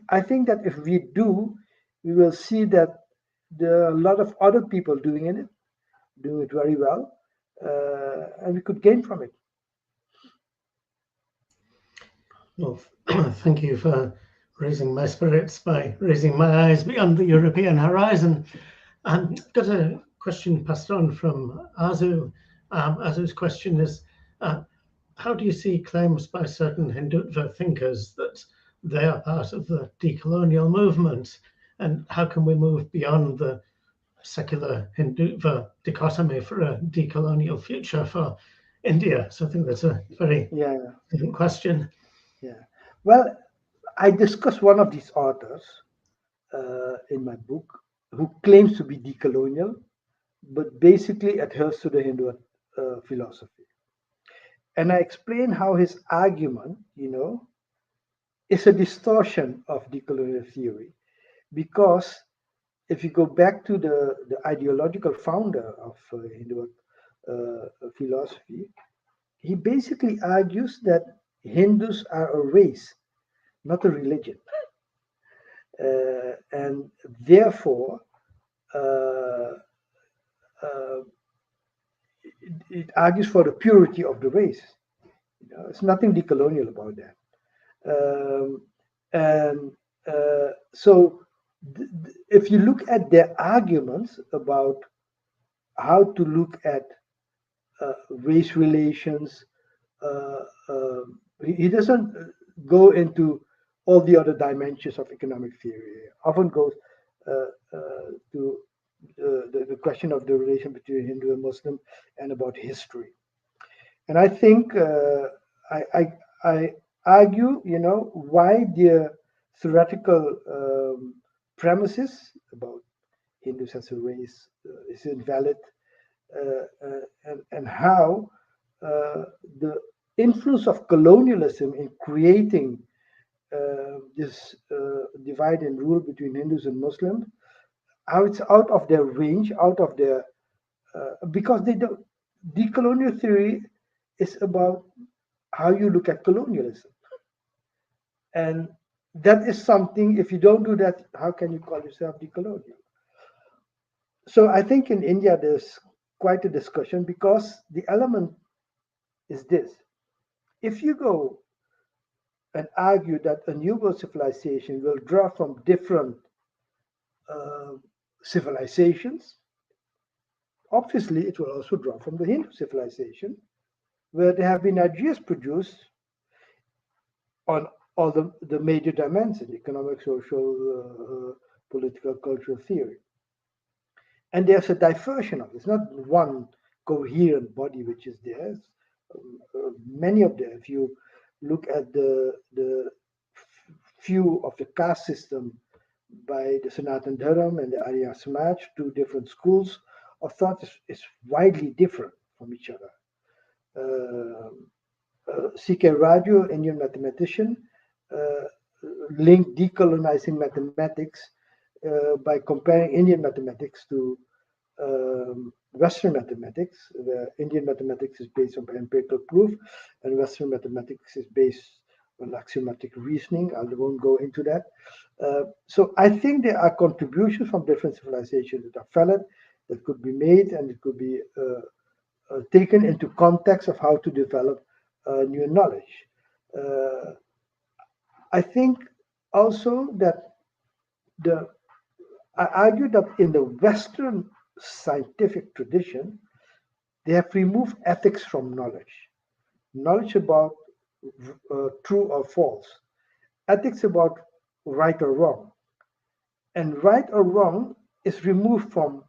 I think that if we do, we will see that there are a lot of other people doing it very well, and we could gain from it. Well, thank you for raising my spirits by raising my eyes beyond the European horizon. Got a question passed on from Azu. Azu's question is, how do you see claims by certain Hindutva thinkers that they are part of the decolonial movement? And how can we move beyond the secular Hindutva dichotomy for a decolonial future for India? So I think that's a very good question. Yeah. Well, I discuss one of these authors in my book who claims to be decolonial, but basically adheres to the Hindu philosophy. And I explain how his argument, is a distortion of decolonial theory. Because if you go back to the ideological founder of Hindu philosophy, he basically argues that Hindus are a race, not a religion. And therefore, it argues for the purity of the race. It's nothing decolonial about that. So if you look at their arguments about how to look at race relations, he doesn't go into all the other dimensions of economic theory. Often goes to the question of the relation between Hindu and Muslim and about history. And I think I argue, why their theoretical premises about Hindus as a race is invalid, and how the influence of colonialism in creating this divide and rule between Hindus and Muslims, how it's out of their range, out of their because they don't. Decolonial theory is about how you look at colonialism, and that is something. If you don't do that, how can you call yourself decolonial? So I think in India there's quite a discussion, because the element is this: if you go and argue that a new world civilization will draw from different civilizations, obviously it will also draw from the Hindu civilization, where there have been ideas produced on all the major dimensions: economic, social, political, cultural theory. And there's a diversion of it. It's not one coherent body which is there. Many of them, if you look at the view of the caste system by the Sanatan Dharam and the Arya Samaj, two different schools of thought, is widely different from each other. C.K. Raju, Indian mathematician, linked decolonizing mathematics by comparing Indian mathematics to Western mathematics, where Indian mathematics is based on empirical proof and Western mathematics is based on axiomatic reasoning. I won't go into that. So I think there are contributions from different civilizations that are valid, that could be made, and it could be taken into context of how to develop new knowledge. I think also that I argue that in the Western scientific tradition, they have removed ethics from knowledge. Knowledge about true or false, ethics about right or wrong, and right or wrong is removed from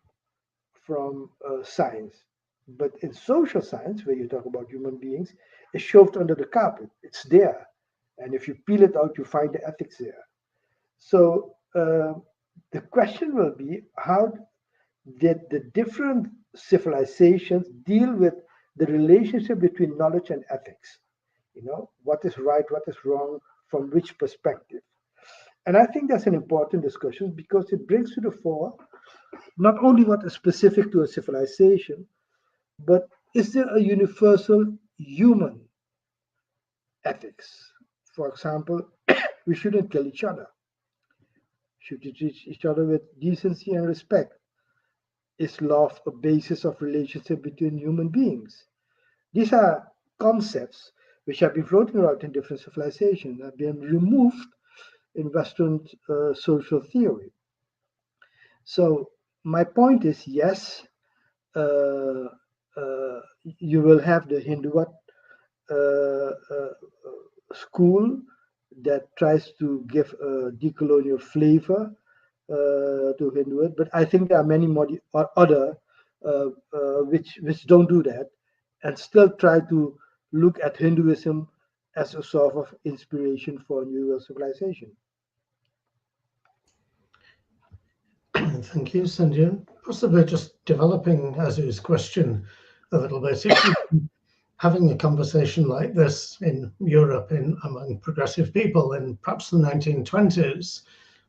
science. But in social science, where you talk about human beings, it's shoved under the carpet. It's there, and if you peel it out, you find the ethics there. So the question will be, how did the different civilizations deal with the relationship between knowledge and ethics? What is right, what is wrong, from which perspective? And I think that's an important discussion, because it brings to the fore not only what is specific to a civilization, but is there a universal human ethics? For example, we shouldn't kill each other. Should we treat each other with decency and respect? Is love a basis of relationship between human beings? These are concepts which have been floating around in different civilizations, have been removed in Western social theory. So my point is, yes, uh, you will have the Hinduat school that tries to give a decolonial flavor to Hinduism, but I think there are many more other which don't do that and still try to look at Hinduism as a sort of inspiration for new world civilization. Thank you, Sandew. Possibly just developing Azu's question a little bit. If you having a conversation like this in Europe among progressive people in perhaps the 1920s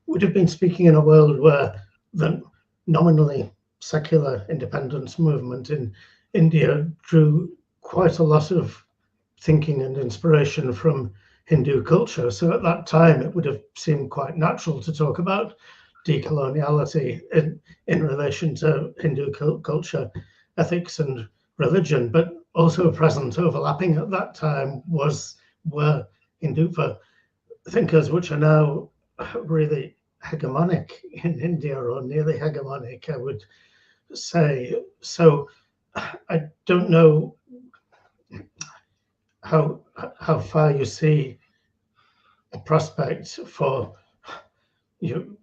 would have been speaking in a world where the nominally secular independence movement in India drew quite a lot of thinking and inspiration from Hindu culture. So at that time, it would have seemed quite natural to talk about decoloniality in relation to Hindu culture, ethics, and religion, but also present, overlapping at that time, were Hindu thinkers, which are now really hegemonic in India, or nearly hegemonic, I would say. So I don't know how far you see a prospect for you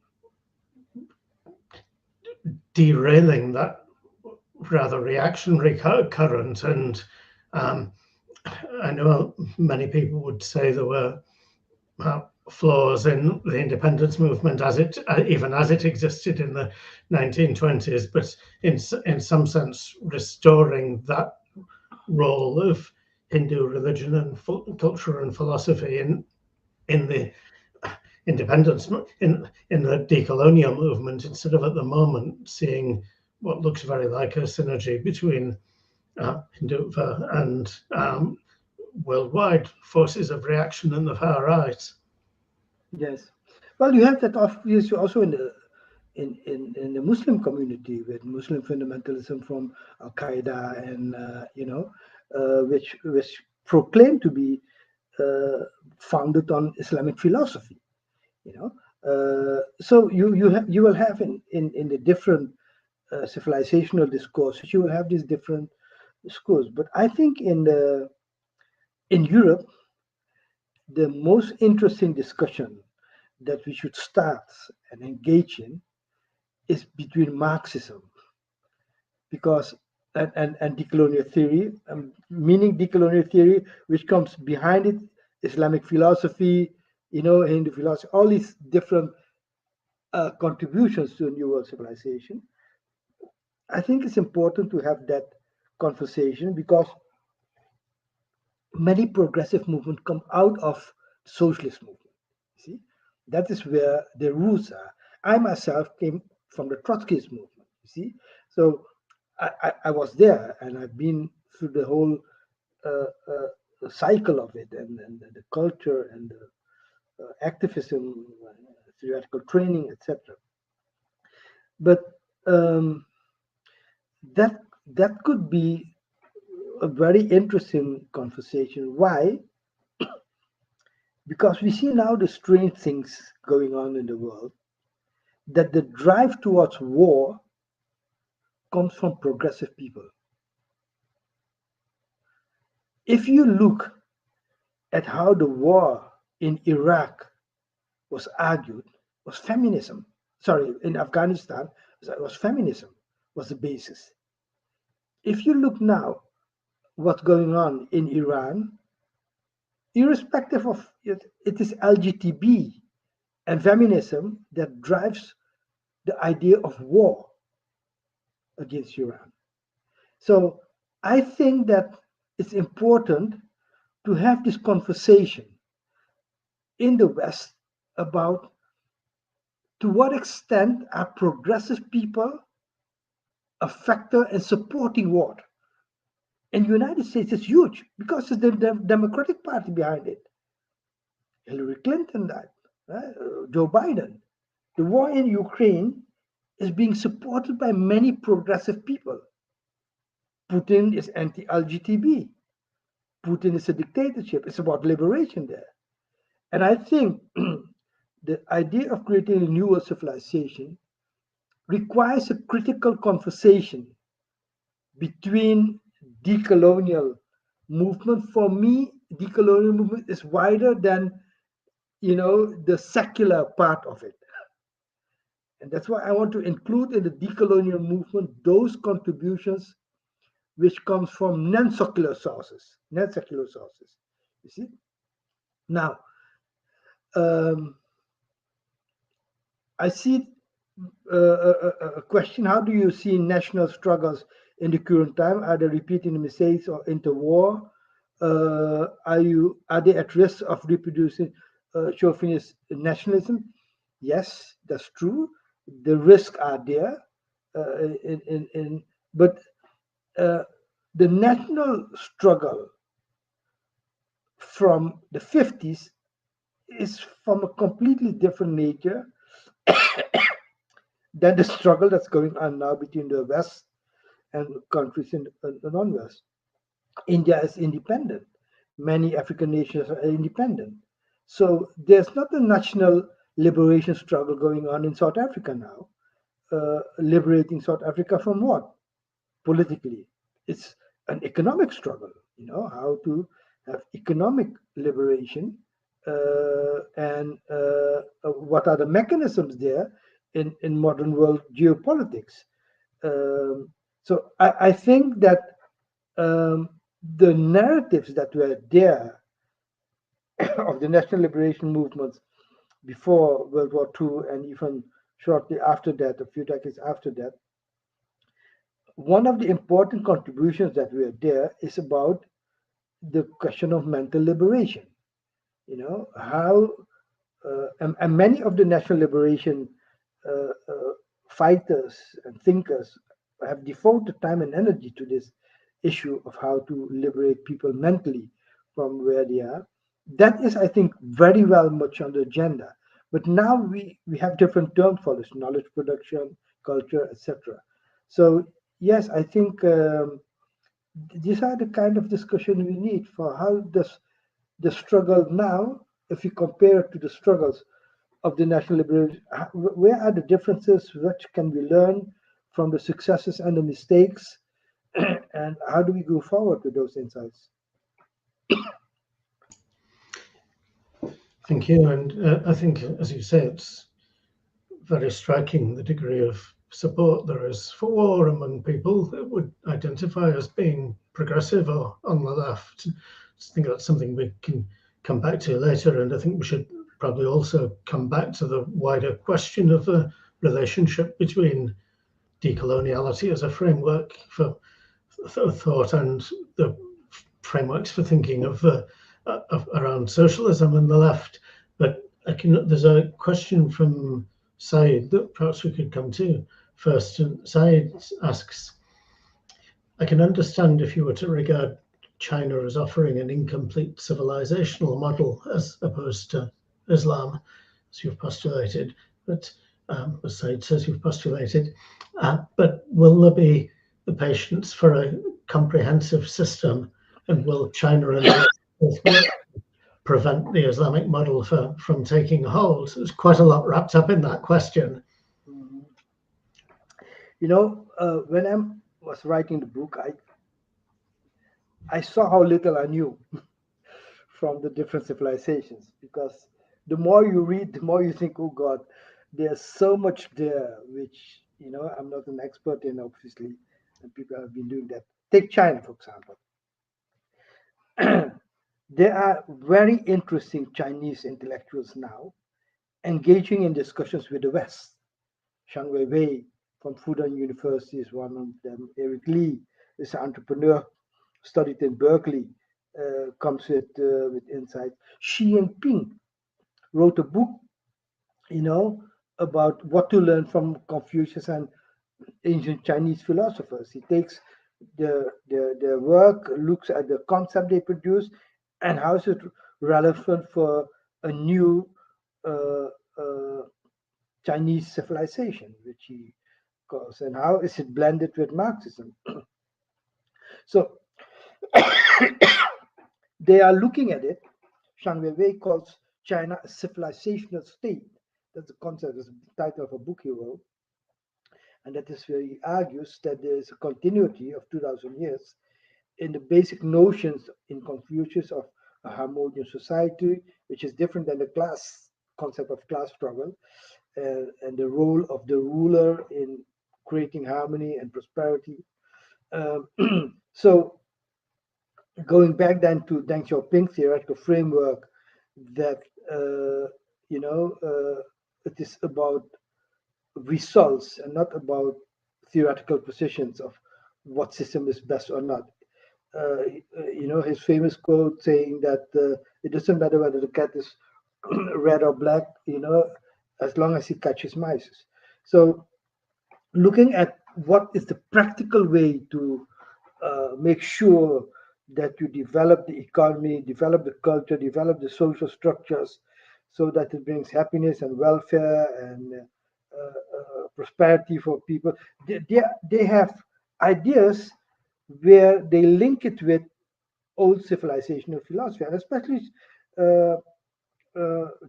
derailing that rather reactionary current. And I know many people would say there were flaws in the independence movement as it even as it existed in the 1920s, but in some sense restoring that role of Hindu religion and culture and philosophy in the independence in the decolonial movement, instead of at the moment seeing what looks very like a synergy between Hindutva and worldwide forces of reaction in the far right. Yes, well, you have that obviously also in the Muslim community with Muslim fundamentalism from Al Qaeda and which proclaim to be founded on Islamic philosophy. So you will have in the different civilizational discourses, you will have these different schools. But I think in Europe, the most interesting discussion that we should start and engage in is between Marxism, because and decolonial theory, meaning decolonial theory, which comes behind it, Islamic philosophy, Hindu philosophy, all these different contributions to a new world civilization. I think it's important to have that conversation because many progressive movements come out of socialist movement. See, that is where the roots are. I myself came from the Trotskyist movement. You see, so I was there, and I've been through the whole cycle of it, and the culture and the activism, theoretical training, etc. But that could be a very interesting conversation. Why? Because we see now the strange things going on in the world, that the drive towards war comes from progressive people. If you look at how the war in Iraq was argued, was feminism. Sorry, in Afghanistan, was feminism, was the basis. If you look now what's going on in Iran, irrespective of it is LGTB and feminism that drives the idea of war against Iran. So I think that it's important to have this conversation in the West about to what extent are progressive people a factor in supporting war. In the United States, it's huge because it's the Democratic Party behind it. Hillary Clinton died, right? Joe Biden. The war in Ukraine is being supported by many progressive people. Putin is anti-LGBT. Putin is a dictatorship. It's about liberation there. And I think the idea of creating a new world civilization requires a critical conversation between decolonial movement. For me, decolonial movement is wider than the secular part of it. And that's why I want to include in the decolonial movement those contributions which comes from non-secular sources. You see? Now, I see a question: how do you see national struggles in the current time? Are they repeating the mistakes or interwar? Are they at risk of reproducing chauvinist nationalism? Yes, that's true. The risks are there, but the national struggle from the 50s is from a completely different nature than the struggle that's going on now between the West and countries in the non-West. India is independent. Many African nations are independent. So there's not a national liberation struggle going on in South Africa now. Liberating South Africa from what? Politically. It's an economic struggle, how to have economic liberation and what are the mechanisms there in modern world geopolitics. So I think that the narratives that were there of the national liberation movements before World War II and even shortly after that, a few decades after that, one of the important contributions that were there is about the question of mental liberation. How and many of the national liberation fighters and thinkers have devoted time and energy to this issue of how to liberate people mentally from where they are. That is, I think, very well much on the agenda. But now we have different terms for this: knowledge production, culture, etc. So yes, I think these are the kind of discussion we need for how does the struggle now, if you compare it to the struggles of the national liberation, where are the differences? What can we learn from the successes and the mistakes? And how do we go forward with those insights? Thank you. And I think, as you say, it's very striking the degree of support there is for war among people that would identify as being progressive or on the left. I think that's something we can come back to later. And I think we should probably also come back to the wider question of the relationship between decoloniality as a framework for thought and the frameworks for thinking of around socialism and the left. But there's a question from Said that perhaps we could come to first. And Said asks, I can understand if you were to regard China as offering an incomplete civilizational model as opposed to Islam, as you've postulated, but as Said says you've postulated, but will there be the patience for a comprehensive system, and will China and both prevent the Islamic model from taking hold? There's quite a lot wrapped up in that question. When I was writing the book, I saw how little I knew from the different civilizations, because the more you read, the more you think, oh God, there's so much there, which, I'm not an expert in, obviously, and people have been doing that. Take China, for example. There are very interesting Chinese intellectuals now engaging in discussions with the West. Shang Weiwei from Fudan University is one of them. Eric Lee is an entrepreneur, studied in Berkeley, comes with insight. Xi Jinping wrote a book, about what to learn from Confucius and ancient Chinese philosophers. He takes their work, looks at the concept they produce, and how is it relevant for a new Chinese civilization, which he calls, and how is it blended with Marxism. So they are looking at it. Shang Weiwei calls China a civilizational state. That's the concept, that's the title of a book he wrote. And that is where he argues that there is a continuity of 2000 years in the basic notions in Confucius of a harmonious society, which is different than the class concept of class struggle, and the role of the ruler in creating harmony and prosperity. Um, so going back then to Deng Xiaoping's theoretical framework, that you know it is about results and not about theoretical positions of what system is best or not. His famous quote saying that it doesn't matter whether the cat is red or black, as long as he catches mice. So, looking at what is the practical way to make sure that you develop the economy, develop the culture, develop the social structures so that it brings happiness and welfare and prosperity for people. They have ideas where they link it with old civilizational philosophy, and especially uh,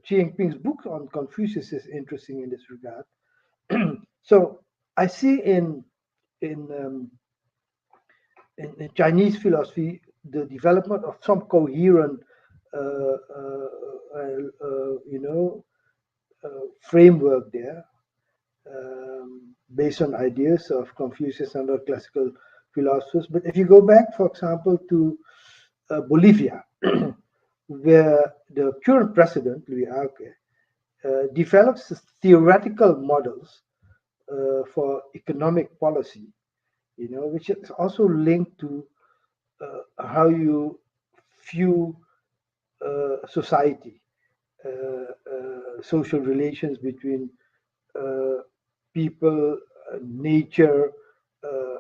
Xi Jinping's book on Confucius is interesting in this regard. So I see in, um, in Chinese philosophy the development of some coherent, uh, uh, you know, framework there, based on ideas of Confucius and other classical philosophers. But if you go back, for example, to Bolivia, where the current president, Luis Arce, develops theoretical models for economic policy, which is also linked to how you view society, social relations between people, nature, uh,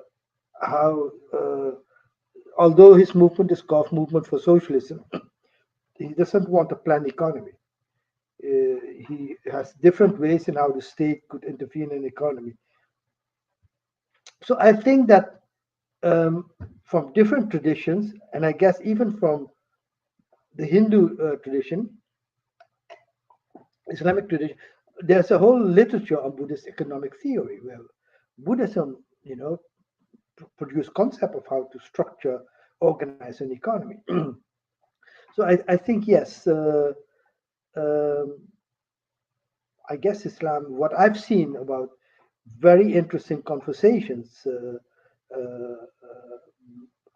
how, although his movement is called Movement for Socialism, he doesn't want a planned economy. He has different ways in how the state could intervene in the economy. So I think that from different traditions, and I guess even from the Hindu tradition, Islamic tradition, there's a whole literature on Buddhist economic theory where Buddhism, produce concept of how to structure, organize an economy. So I think yes, um, I guess Islam. What I've seen about very interesting conversations,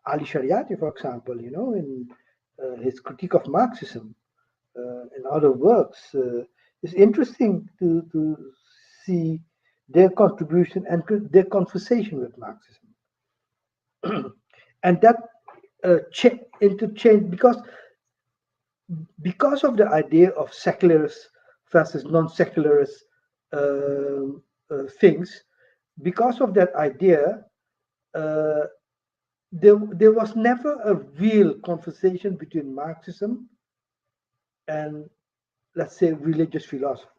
Ali Shariati, for example, in his critique of Marxism and other works, it's interesting to see their contribution and their conversation with Marxism. And that interchange because of the idea of secularist versus non-secularist things, because of that idea, uh, there was never a real conversation between Marxism and, let's say, religious philosophers.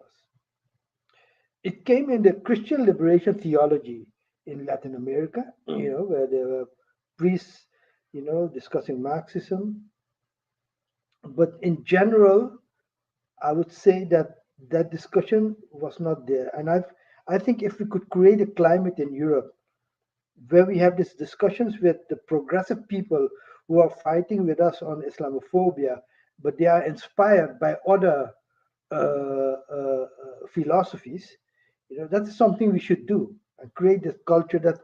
It came in the Christian liberation theology in Latin America, where there were priests, discussing Marxism. But in general, I would say that that discussion was not there. And I think if we could create a climate in Europe where we have these discussions with the progressive people who are fighting with us on Islamophobia, but they are inspired by other philosophies, that's something we should do and create this culture that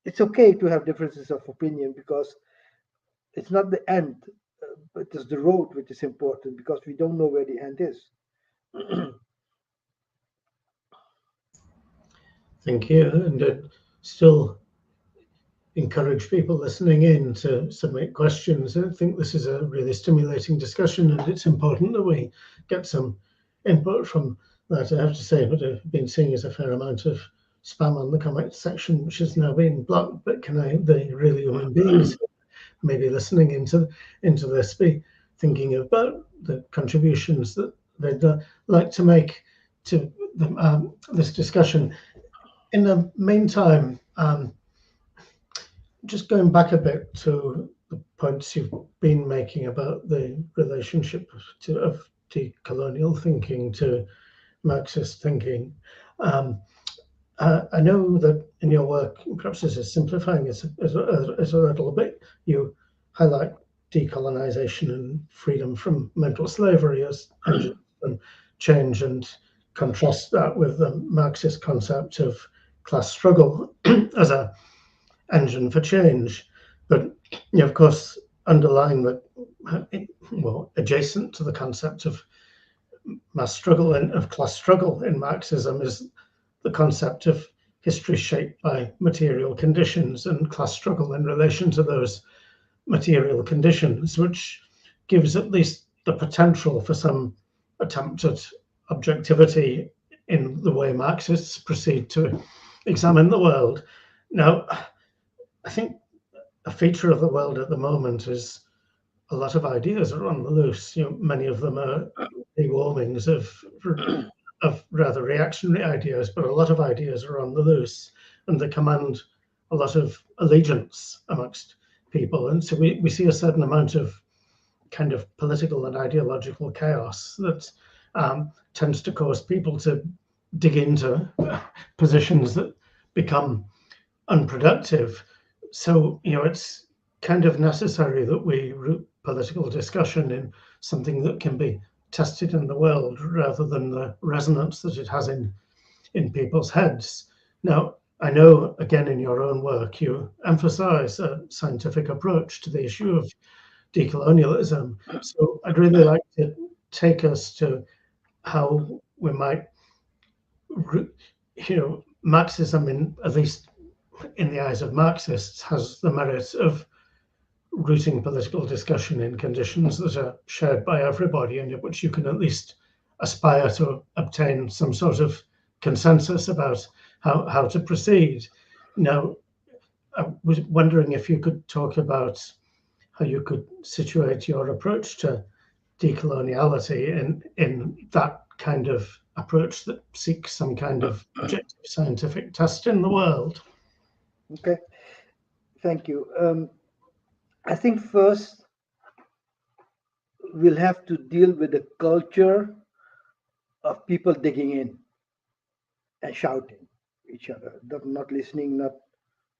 it's okay to have differences of opinion because it's not the end, but it's the road which is important because we don't know where the end is. Thank you. And still encourage people listening in to submit questions. I think this is a really stimulating discussion, and it's important that we get some input from that. I have to say, what I've been seeing is a fair amount of spam on the comment section, which has now been blocked. But the really human beings maybe listening into this be thinking about the contributions that they'd like to make to this discussion. In the meantime, just going back a bit to the points you've been making about the relationship to decolonial thinking to Marxist thinking. I know that in your work, perhaps this is simplifying it a little bit, you highlight decolonization and freedom from mental slavery as engines and change, and contrast that with the Marxist concept of class struggle as an engine for change. But of course, underlying that, well, adjacent to the concept of mass struggle and of class struggle in Marxism is the concept of history shaped by material conditions and class struggle in relation to those material conditions, which gives at least the potential for some attempt at objectivity in the way Marxists proceed to examine the world. Now, I think a feature of the world at the moment is a lot of ideas are on the loose. Many of them are rewarmings of rather reactionary ideas, but a lot of ideas are on the loose, and they command a lot of allegiance amongst people. And so we see a certain amount of kind of political and ideological chaos that tends to cause people to dig into positions that become unproductive. So, it's kind of necessary that we root political discussion in something that can be tested in the world rather than the resonance that it has in people's heads. Now, I know, again, in your own work, you emphasize a scientific approach to the issue of decolonialism. So I'd really like to take us to how we might, Marxism, at least in the eyes of Marxists, has the merit of rooting political discussion in conditions that are shared by everybody, and in which you can at least aspire to obtain some sort of consensus about how to proceed. Now, I was wondering if you could talk about how you could situate your approach to decoloniality in that kind of approach that seeks some kind of objective scientific test in the world. Okay, thank you. I think first we'll have to deal with the culture of people digging in and shouting each other, not listening, not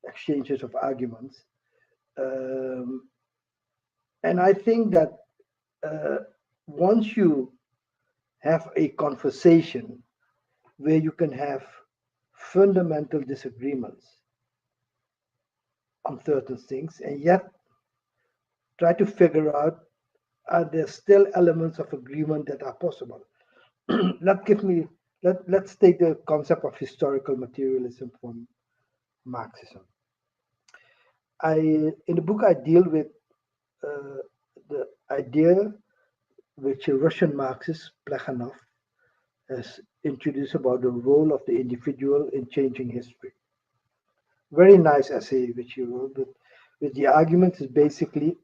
exchanges of arguments. And I think that once you have a conversation where you can have fundamental disagreements on certain things and yet try to figure out, are there still elements of agreement that are possible? Let's take the concept of historical materialism from Marxism. In the book I deal with the idea which a Russian Marxist, Plekhanov, has introduced about the role of the individual in changing history. Very nice essay which he wrote, but with the argument is basically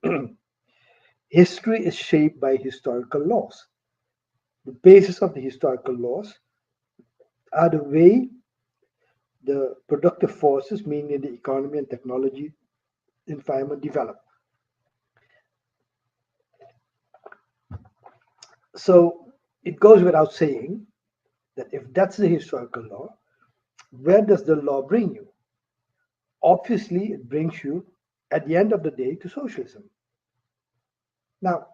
history is shaped by historical laws. The basis of the historical laws are the way the productive forces, meaning the economy and technology environment, develop. So it goes without saying that if that's the historical law, where does the law bring you? Obviously, it brings you, at the end of the day, to socialism. Now,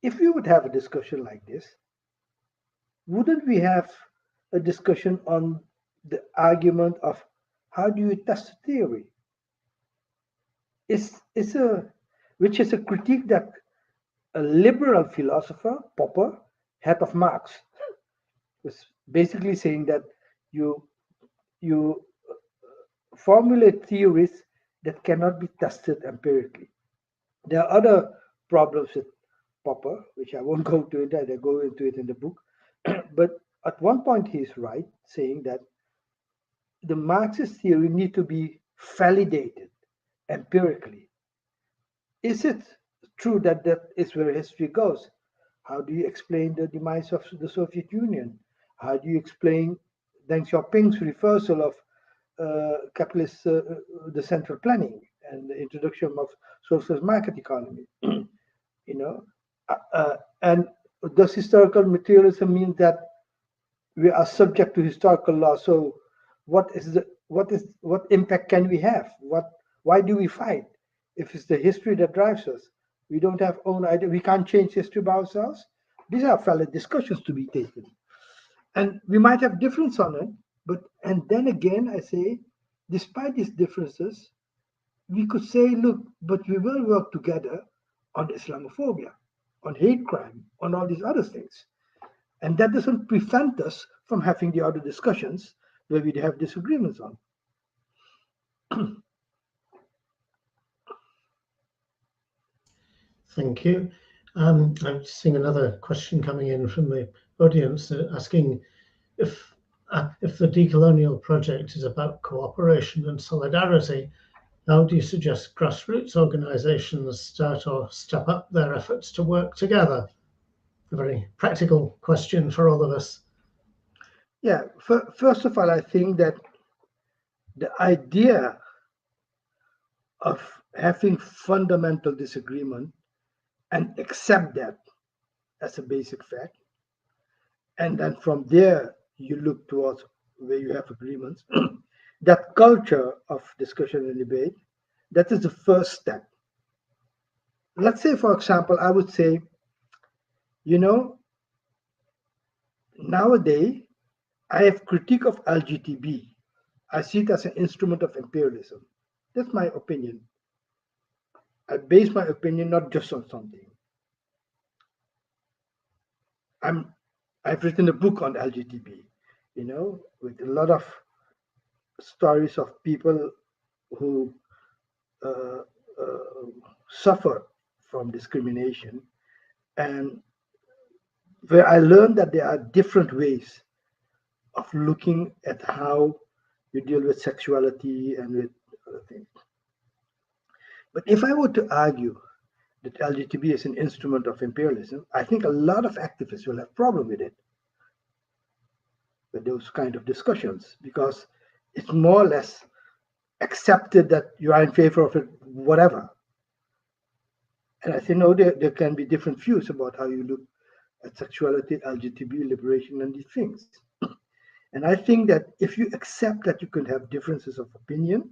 if we would have a discussion like this, wouldn't we have a discussion on the argument of how do you test a theory? Which is a critique that a liberal philosopher, Popper, had of Marx. Was basically saying that you formulate theories that cannot be tested empirically. There are other problems with Popper, which I won't go into it, I go into it in the book. But at one point he is right, saying that the Marxist theory need to be validated empirically. Is it true that that is where history goes? How do you explain the demise of the Soviet Union? How do you explain Deng Xiaoping's reversal of capitalist the central planning and the introduction of socialist market economy? And does historical materialism mean that we are subject to historical law? So what impact can we have? Why do we fight? If it's the history that drives us, we don't have own idea. We can't change history by ourselves. These are valid discussions to be taken, and we might have difference on it. And then again, I say, despite these differences, we could say, look, but we will work together on Islamophobia, on hate crime, on all these other things. And that doesn't prevent us from having the other discussions where we have disagreements on. Thank you. I'm seeing another question coming in from the audience asking if the decolonial project is about cooperation and solidarity, how do you suggest grassroots organisations start or step up their efforts to work together? A very practical question for all of us. Yeah, first of all, I think that the idea of having fundamental disagreement and accept that as a basic fact, and then from there you look towards where you have agreements, that culture of discussion and debate, that is the first step. Let's say, for example, I would say, nowadays I have critique of LGTB. I see it as an instrument of imperialism. That's my opinion. I base my opinion not just on something. I've written a book on LGTB, with a lot of stories of people who suffer from discrimination, and where I learned that there are different ways of looking at how you deal with sexuality and with other things. But if I were to argue that LGTB is an instrument of imperialism, I think a lot of activists will have a problem with it, with those kind of discussions, because it's more or less accepted that you are in favor of it, whatever. And I think, no, there can be different views about how you look at sexuality, LGTB, liberation, and these things. And I think that if you accept that you can have differences of opinion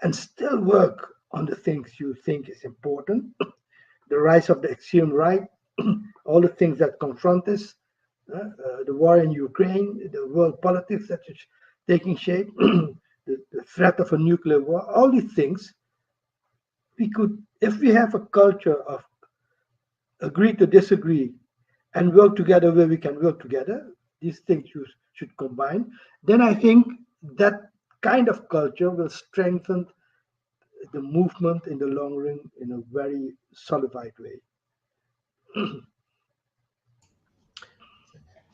and still work on the things you think is important, the rise of the extreme right, all the things that confront us, the war in Ukraine, the world politics that is taking shape, the threat of a nuclear war, all these things, we could, if we have a culture of agree to disagree and work together where we can work together, these things you should combine, then I think that kind of culture will strengthen the movement in the long run in a very solidified way.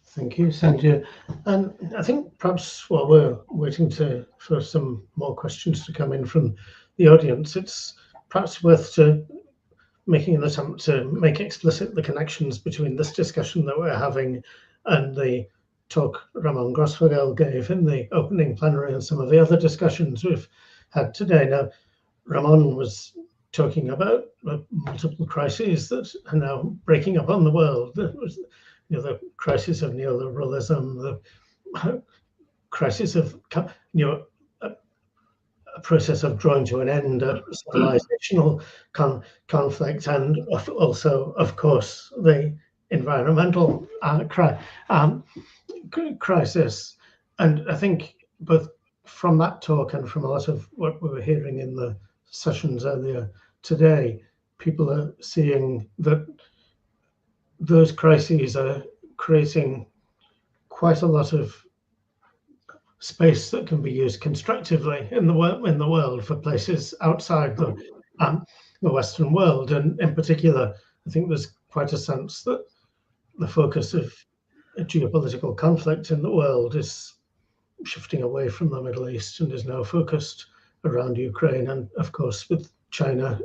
Thank you, Sandew. And I think perhaps while we're waiting for some more questions to come in from the audience, it's perhaps worth making an attempt to make explicit the connections between this discussion that we're having and the talk Ramon Grosfoguel gave in the opening plenary and some of the other discussions we've had today. Now, Ramon was talking about multiple crises that are now breaking up on the world. The crisis of neoliberalism, the crisis of a process of drawing to an end a civilizational conflict, and also, of course, the environmental crisis. And I think both from that talk and from a lot of what we were hearing in the sessions earlier today, people are seeing that those crises are creating quite a lot of space that can be used constructively in the world for places outside the Western world. And in particular, I think there's quite a sense that the focus of geopolitical conflict in the world is shifting away from the Middle East and is now focused around Ukraine, and of course with China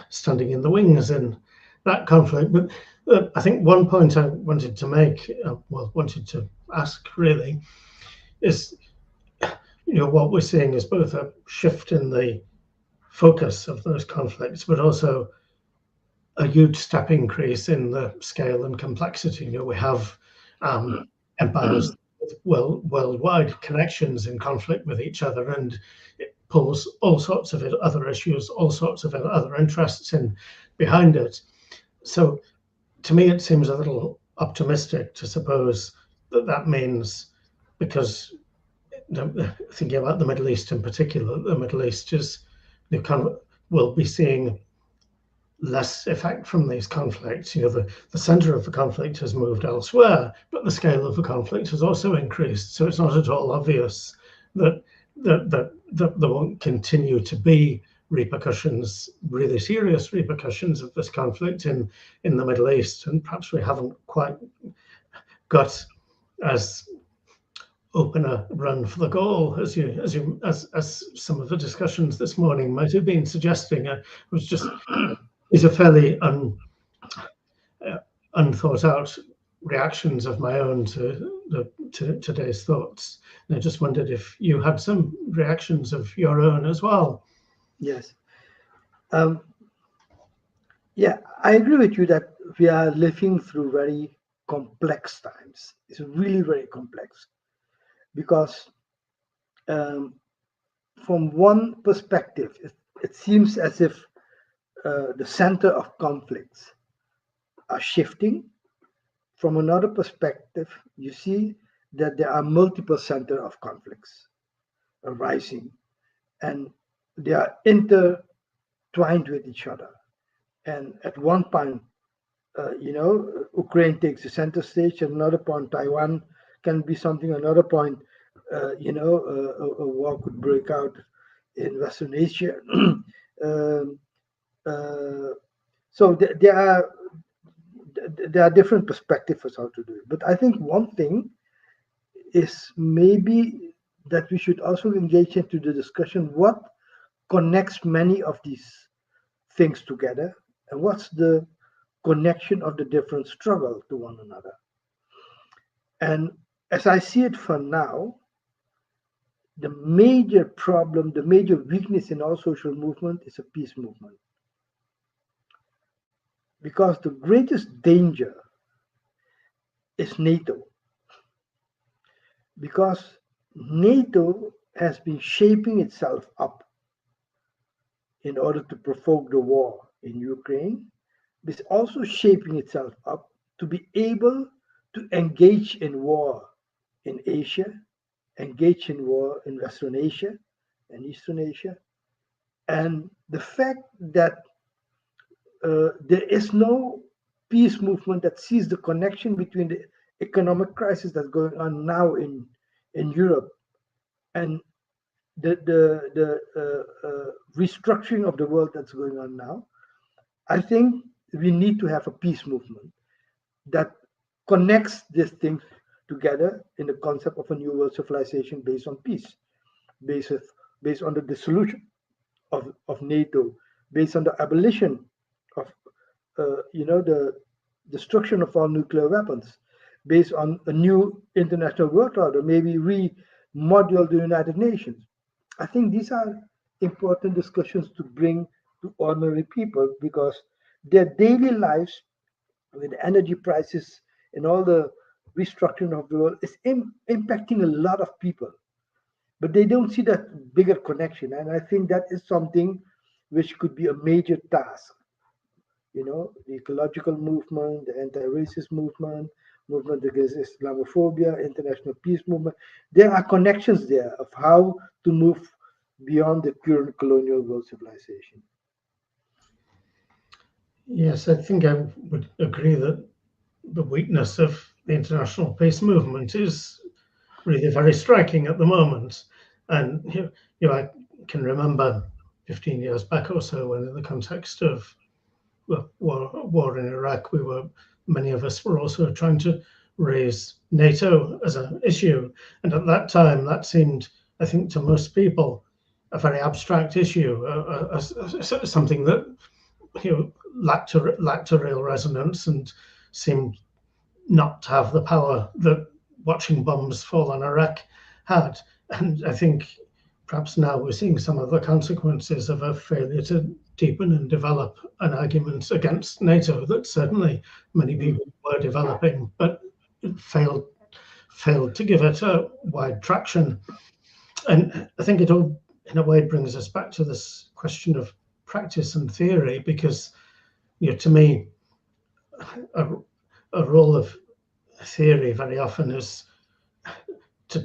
standing in the wings in that conflict. But I think one point I wanted to make, wanted to ask really, is what we're seeing is both a shift in the focus of those conflicts, but also a huge step increase in the scale and complexity. We have empires with worldwide connections in conflict with each other, and it pulls all sorts of other issues, all sorts of other interests in behind it. So to me, it seems a little optimistic to suppose that means, because thinking about the Middle East in particular, the Middle East is will be seeing less effect from these conflicts. The center of the conflict has moved elsewhere, but the scale of the conflict has also increased. So it's not at all obvious that there won't continue to be repercussions, really serious repercussions of this conflict in the Middle East. And perhaps we haven't quite got as open a run for the goal as some of the discussions this morning might have been suggesting. These are fairly unthought out reactions of my own to today's thoughts. And I just wondered if you had some reactions of your own as well. Yes. Yeah, I agree with you that we are living through very complex times. It's really very complex because from one perspective, it seems as if the center of conflicts are shifting. From another perspective, you see that there are multiple centers of conflicts arising, and they are intertwined with each other. And at one point, Ukraine takes the center stage. At another point, Taiwan can be something. Another point, a war could break out in Western Asia. So there are different perspectives for how to do it. But I think one thing is maybe that we should also engage into the discussion what connects many of these things together, and what's the connection of the different struggle to one another. And as I see it for now, the major problem, the major weakness in all social movement is a peace movement. Because the greatest danger is NATO. Because NATO has been shaping itself up in order to provoke the war in Ukraine. It's also shaping itself up to be able to engage in war in Asia, engage in war in Western Asia and Eastern Asia. And the fact that there is no peace movement that sees the connection between the economic crisis that's going on now in Europe and the restructuring of the world that's going on now. I think we need to have a peace movement that connects these things together in the concept of a new world civilization based on peace, based on the dissolution of NATO, based on the abolition of the destruction of all nuclear weapons, based on a new international world order, maybe remodel the United Nations. I think these are important discussions to bring to ordinary people because their daily lives with the energy prices and all the restructuring of the world is impacting a lot of people. But they don't see that bigger connection. And I think that is something which could be a major task. The ecological movement, the anti-racist movement against Islamophobia, international peace movement. There are connections there of how to move beyond the current colonial world civilization. Yes, I think I would agree that the weakness of the international peace movement is really very striking at the moment. And I can remember 15 years back or so when in the context of war in Iraq, many of us were also trying to raise NATO as an issue. And at that time, that seemed, I think, to most people, a very abstract issue, something that lacked a real resonance and seemed not to have the power that watching bombs fall on Iraq had. And I think perhaps now we're seeing some of the consequences of a failure to deepen and develop an argument against NATO that certainly many people were developing, but failed to give it a wide traction. And I think it all, in a way, brings us back to this question of practice and theory, because, to me, a role of theory very often is to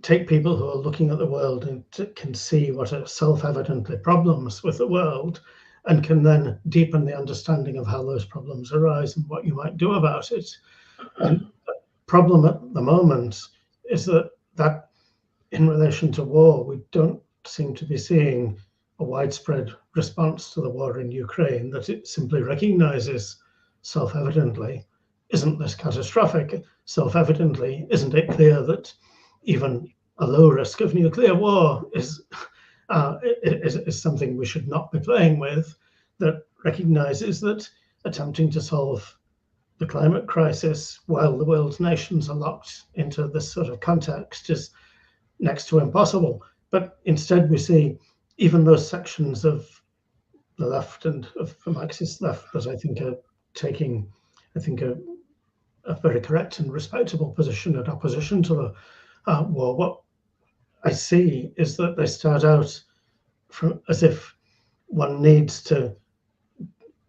take people who are looking at the world and can see what are self-evidently problems with the world, and can then deepen the understanding of how those problems arise and what you might do about it. And the problem at the moment is that in relation to war, we don't seem to be seeing a widespread response to the war in Ukraine, that it simply recognizes self-evidently, isn't this catastrophic? Self-evidently, isn't it clear that even a low risk of nuclear war is something we should not be playing with, that recognizes that attempting to solve the climate crisis while the world's nations are locked into this sort of context is next to impossible. But instead we see even those sections of the left and of the Marxist left that I think are taking, a very correct and respectable position in opposition to the war. What I see is that they start out as if one needs to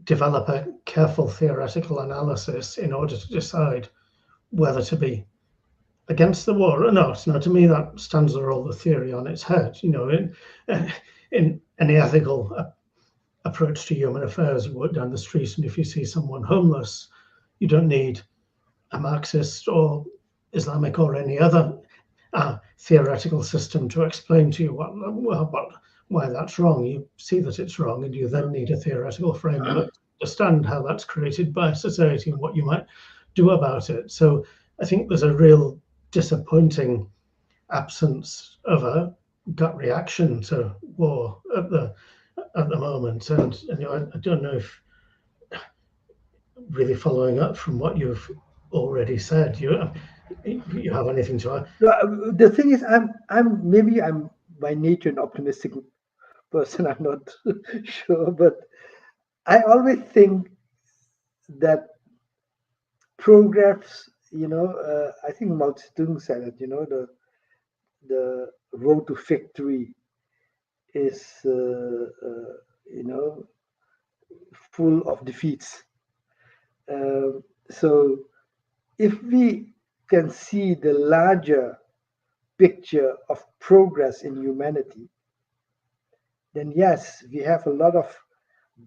develop a careful theoretical analysis in order to decide whether to be against the war or not. Now, to me, that stands the role of theory on its head. In any ethical approach to human affairs, you walk down the street, and if you see someone homeless, you don't need a Marxist or Islamic or any other theoretical system to explain to you why that's wrong. You see that it's wrong, and you then need a theoretical framework to understand how that's created by society and what you might do about it. So I think there's a real disappointing absence of a gut reaction to war at the moment, and I don't know if, really following up from what you've already said, you have anything to add? The thing is, I'm by nature an optimistic person. I'm not sure, but I always think that progress, I think Mao Zedong said it, the road to victory is, full of defeats. So if we can see the larger picture of progress in humanity, then yes, we have a lot of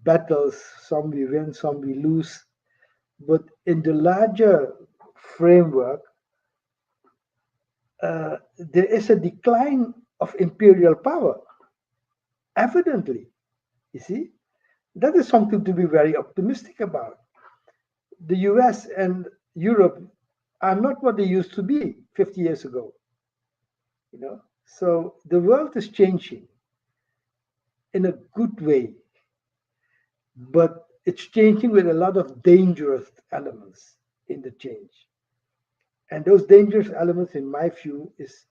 battles, some we win, some we lose. But in the larger framework, there is a decline of imperial power, evidently. You see, that is something to be very optimistic about. The US and Europe are not what they used to be 50 years ago. So the world is changing in a good way, but it's changing with a lot of dangerous elements in the change. And those dangerous elements, in my view, is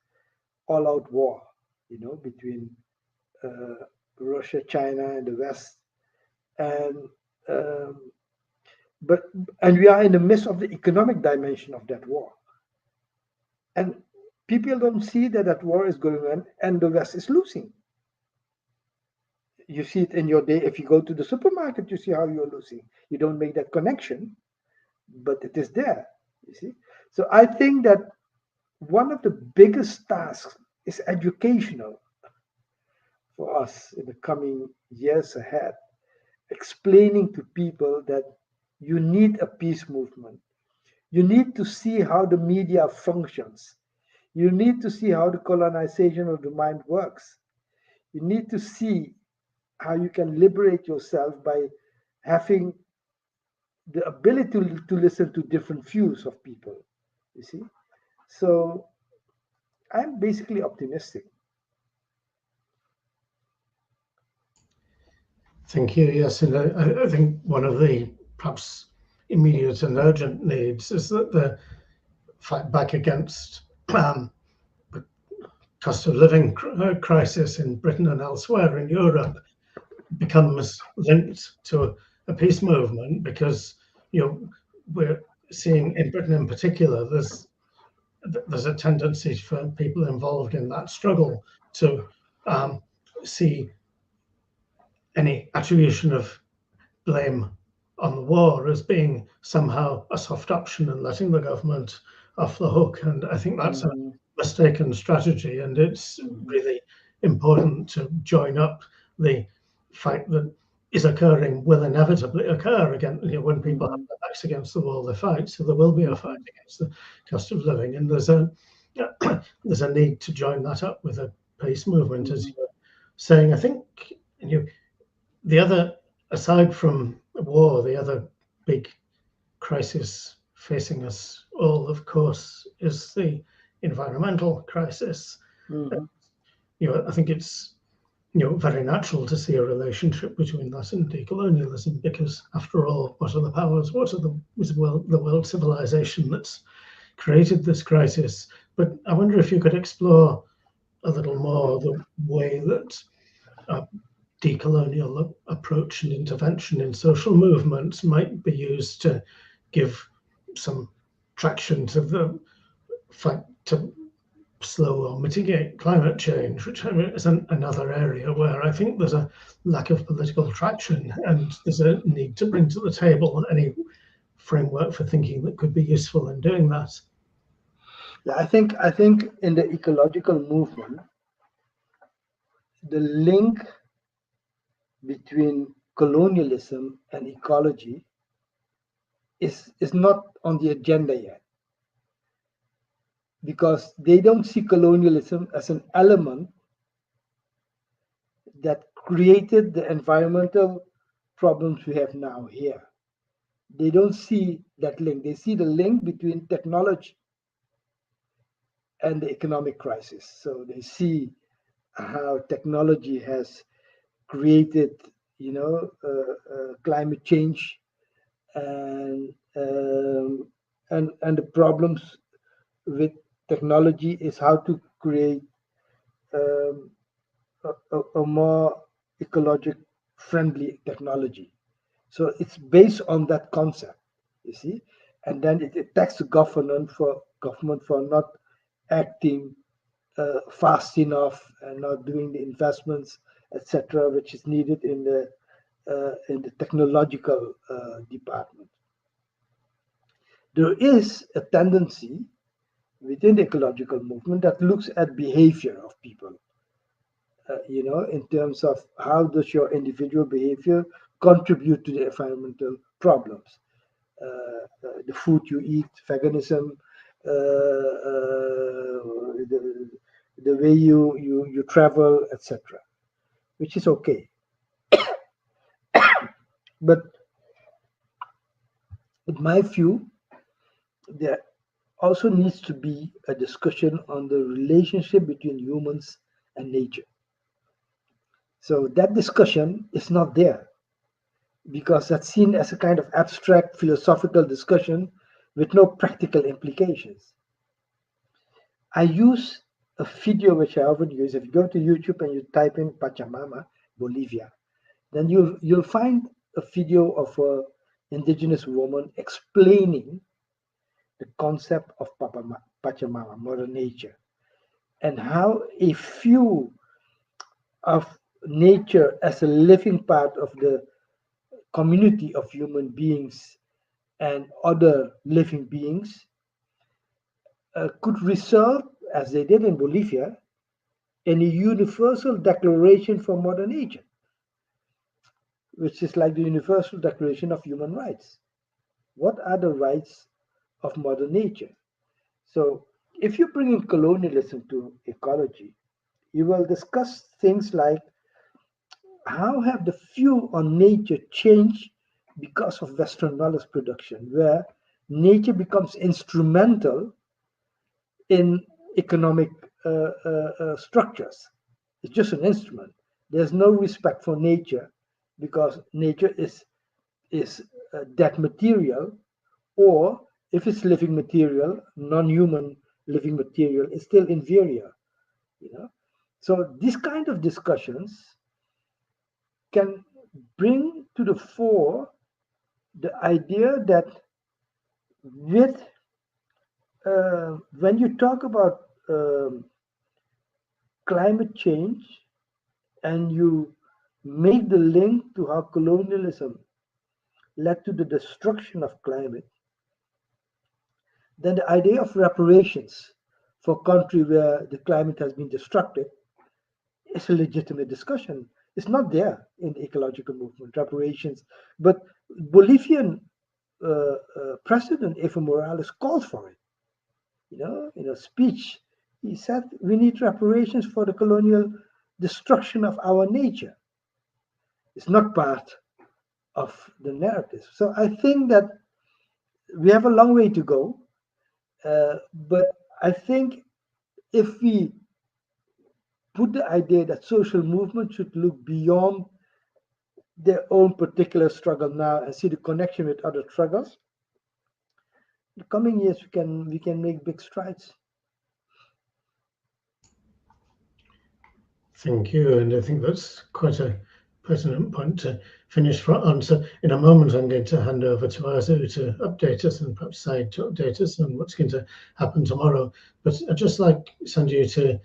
all-out war, between Russia, China, and the West. And we are in the midst of the economic dimension of that war. And people don't see that war is going on and the West is losing. You see it in your day. If you go to the supermarket, you see how you're losing. You don't make that connection, but it is there, you see. So I think that one of the biggest tasks is educational for us in the coming years ahead, explaining to people that you need a peace movement. You need to see how the media functions. You need to see how the colonization of the mind works. You need to see how you can liberate yourself by having the ability to listen to different views of people, you see. So I'm basically optimistic. Thank you. Yes, and I think one of the perhaps immediate and urgent needs is that the fight back against cost of living crisis in Britain and elsewhere in Europe becomes linked to a peace movement, because we're seeing in Britain in particular there's a tendency for people involved in that struggle to see any attribution of blame on the war as being somehow a soft option and letting the government off the hook. And I think that's a mistaken strategy, and it's really important to join up the fight that is occurring, will inevitably occur again. When people have their backs against the wall, they fight. So there will be a fight against the cost of living, and there's a need to join that up with a peace movement, as you were saying. I think the other, aside from war, the other big crisis facing us all, of course, is the environmental crisis. I think it's very natural to see a relationship between that and decolonialism, because after all, what are the powers? What are the world civilization that's created this crisis? But I wonder if you could explore a little more the way that decolonial approach and intervention in social movements might be used to give some traction to the fight to slow or mitigate climate change, which is another area where I think there's a lack of political traction, and there's a need to bring to the table any framework for thinking that could be useful in doing that. Yeah, I think in the ecological movement, the link between colonialism and ecology is not on the agenda yet, because they don't see colonialism as an element that created the environmental problems we have now here. They don't see that link. They see the link between technology and the economic crisis. So they see how technology has created, climate change, and the problems with technology is how to create a more ecologic friendly technology. So it's based on that concept, you see, and then it attacks the government for not acting fast enough and not doing the investments, etc., which is needed in the technological department. There is a tendency within the ecological movement that looks at behavior of people, in terms of how does your individual behavior contribute to the environmental problems. The food you eat, veganism, the way you travel, etc., which is okay. But in my view, there also needs to be a discussion on the relationship between humans and nature. So that discussion is not there, because that's seen as a kind of abstract philosophical discussion with no practical implications. I use a video which I often use. If you go to YouTube and you type in Pachamama, Bolivia, then you'll find a video of an indigenous woman explaining the concept of Pachamama, Mother Nature, and how a view of nature as a living part of the community of human beings and other living beings could result, as they did in Bolivia, in a universal declaration for Mother Nature, which is like the Universal Declaration of Human Rights. What are the rights of Mother Nature? So if you bring in colonialism to ecology, you will discuss things like how have the view on nature changed because of Western knowledge production, where nature becomes instrumental in economic structures. It's just an instrument. There's no respect for nature, because nature is dead material, or if it's living material, non-human living material, is still inferior. you know. So these kind of discussions can bring to the fore the idea that with when you talk about climate change and you make the link to how colonialism led to the destruction of climate, then the idea of reparations for a country where the climate has been destructed is a legitimate discussion. It's not there in the ecological movement, reparations. But Bolivian President Evo Morales called for it. In a speech, he said we need reparations for the colonial destruction of our nature. It's not part of the narrative. So I think that we have a long way to go. But I think if we put the idea that social movement should look beyond their own particular struggle now and see the connection with other struggles, in the coming years we can make big strides. Thank you, and I think that's quite a pertinent point to finish on. So in a moment, I'm going to hand over to Azu to update us and perhaps Said to update us on what's going to happen tomorrow. But I'd just like Sandew to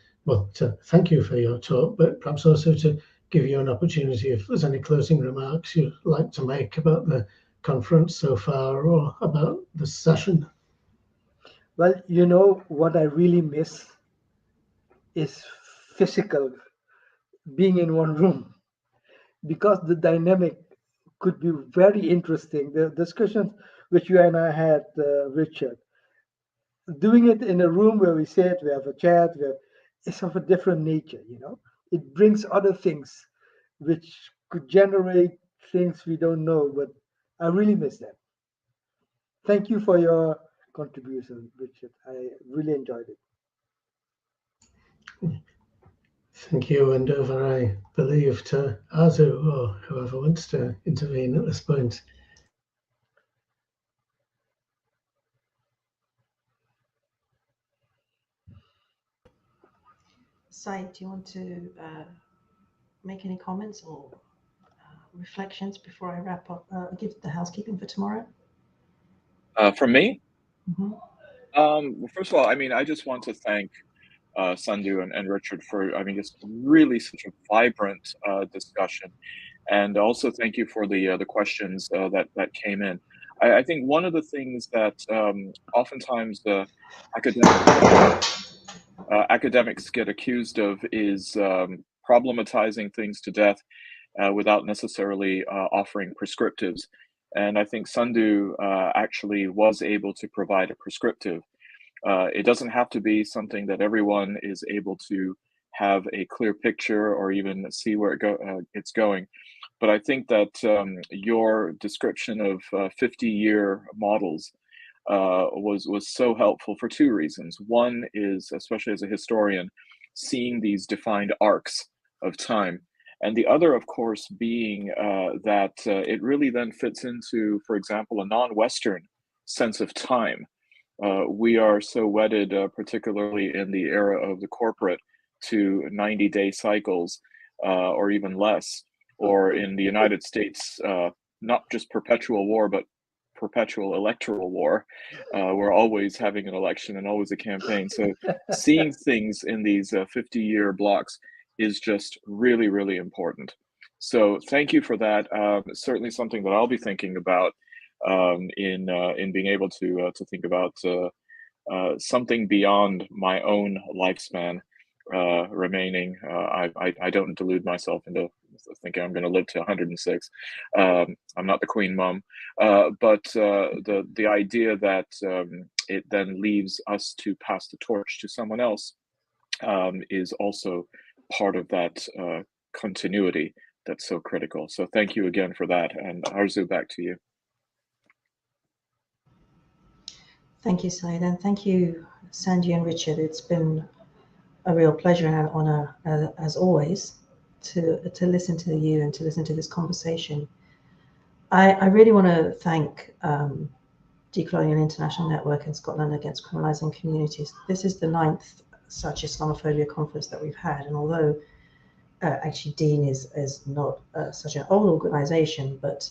thank you for your talk, but perhaps also to give you an opportunity if there's any closing remarks you'd like to make about the conference so far or about the session. Well, what I really miss is physical, being in one room, because the dynamic could be very interesting. The discussions which you and I had, Richard, doing it in a room where we sit, we have a chat, it's of a different nature, It brings other things which could generate things we don't know, but I really miss that. Thank you for your contribution, Richard. I really enjoyed it. Thank you, and over, I believe, to Azu or whoever wants to intervene at this point. Said, do you want to make any comments or reflections before I wrap up, give the housekeeping for tomorrow? From me? Mm-hmm. Well, first of all, I just want to thank Sandew and Richard for, just really such a vibrant discussion, and also thank you for the questions that came in. I think one of the things that oftentimes the academics get accused of is problematizing things to death without necessarily offering prescriptives. And I think Sandew actually was able to provide a prescriptive. It doesn't have to be something that everyone is able to have a clear picture or even see where it's going. But I think that your description of 50-year models was so helpful for two reasons. One is, especially as a historian, seeing these defined arcs of time. And the other, of course, being that it really then fits into, for example, a non-Western sense of time. We are so wedded, particularly in the era of the corporate, to 90-day cycles or even less, or in the United States, not just perpetual war, but perpetual electoral war. We're always having an election and always a campaign. So seeing things in these 50-year blocks is just really, really important. So thank you for that. Certainly something that I'll be thinking about in being able to think about something beyond my own lifespan remaining. I don't delude myself into thinking I'm going to live to 106. I'm not the Queen Mum, but the idea that it then leaves us to pass the torch to someone else is also part of that continuity that's so critical. So thank you again for that. And Arzu, back to you. Thank you, Said, and thank you, Sandew and Richard. It's been a real pleasure and an honor, as always, to listen to you and to listen to this conversation. I really want to thank Decolonial International Network and Scotland Against Criminalising Communities. This is the 9th such Islamophobia conference that we've had. And although actually Dean is not such an old organization, but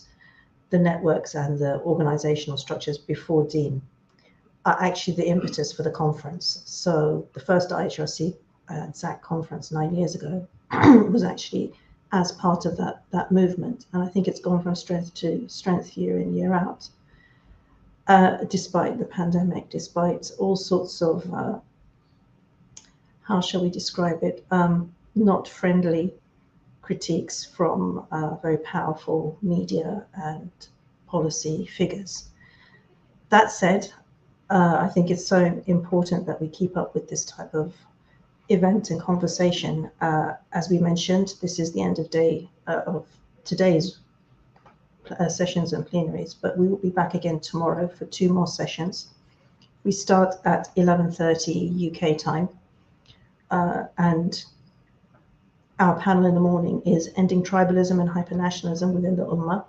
the networks and the organizational structures before Dean are actually the impetus for the conference. So the first IHRC and SACC conference 9 years ago was actually as part of that movement. And I think it's gone from strength to strength year in, year out, despite the pandemic, despite all sorts of, how shall we describe it, not friendly critiques from very powerful media and policy figures. That said, I think it's so important that we keep up with this type of event and conversation. As we mentioned, this is the end of day of today's sessions and plenaries, but we will be back again tomorrow for 2 more sessions. We start at 11:30 UK time, and our panel in the morning is Ending Tribalism and Hypernationalism Within the Ummah.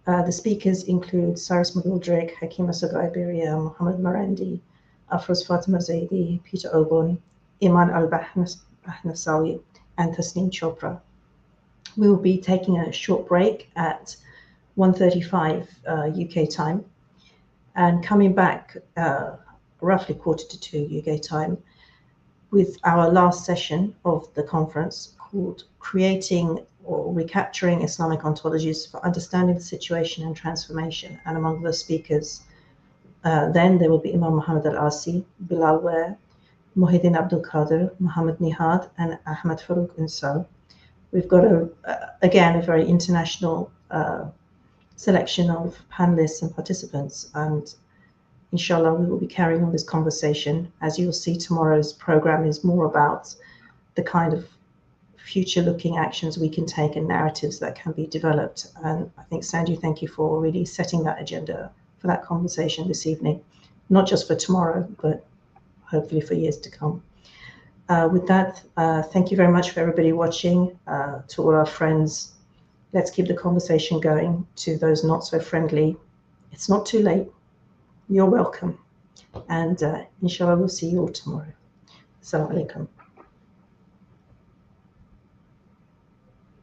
The speakers include Cyrus McGoldrick, Hakima Sogaibiria, Mohammed Marandi, Afroz Fatima Zaidi, Peter Obon, Iman al-Bahnasawi, and Tasneem Chopra. We will be taking a short break at 1:35 UK time, and coming back roughly 1:45 UK time with our last session of the conference called Creating or Recapturing Islamic Ontologies for Understanding the Situation and Transformation. And among the speakers, then there will be Imam Muhammad al-Asi, Bilal Ware, Muhyiddin Abdul Qadir, Muhammad Nihad, and Ahmed Farouk Unsal. We've got, again, a very international selection of panelists and participants, and inshallah we will be carrying on this conversation. As you will see, tomorrow's program is more about the kind of future-looking actions we can take and narratives that can be developed. And I think, Sandew, thank you for really setting that agenda for that conversation this evening, not just for tomorrow, but hopefully for years to come. With that, thank you very much for everybody watching. To all our friends, let's keep the conversation going. To those not so friendly, it's not too late. You're welcome. And inshallah, we'll see you all tomorrow. Assalamu alaikum.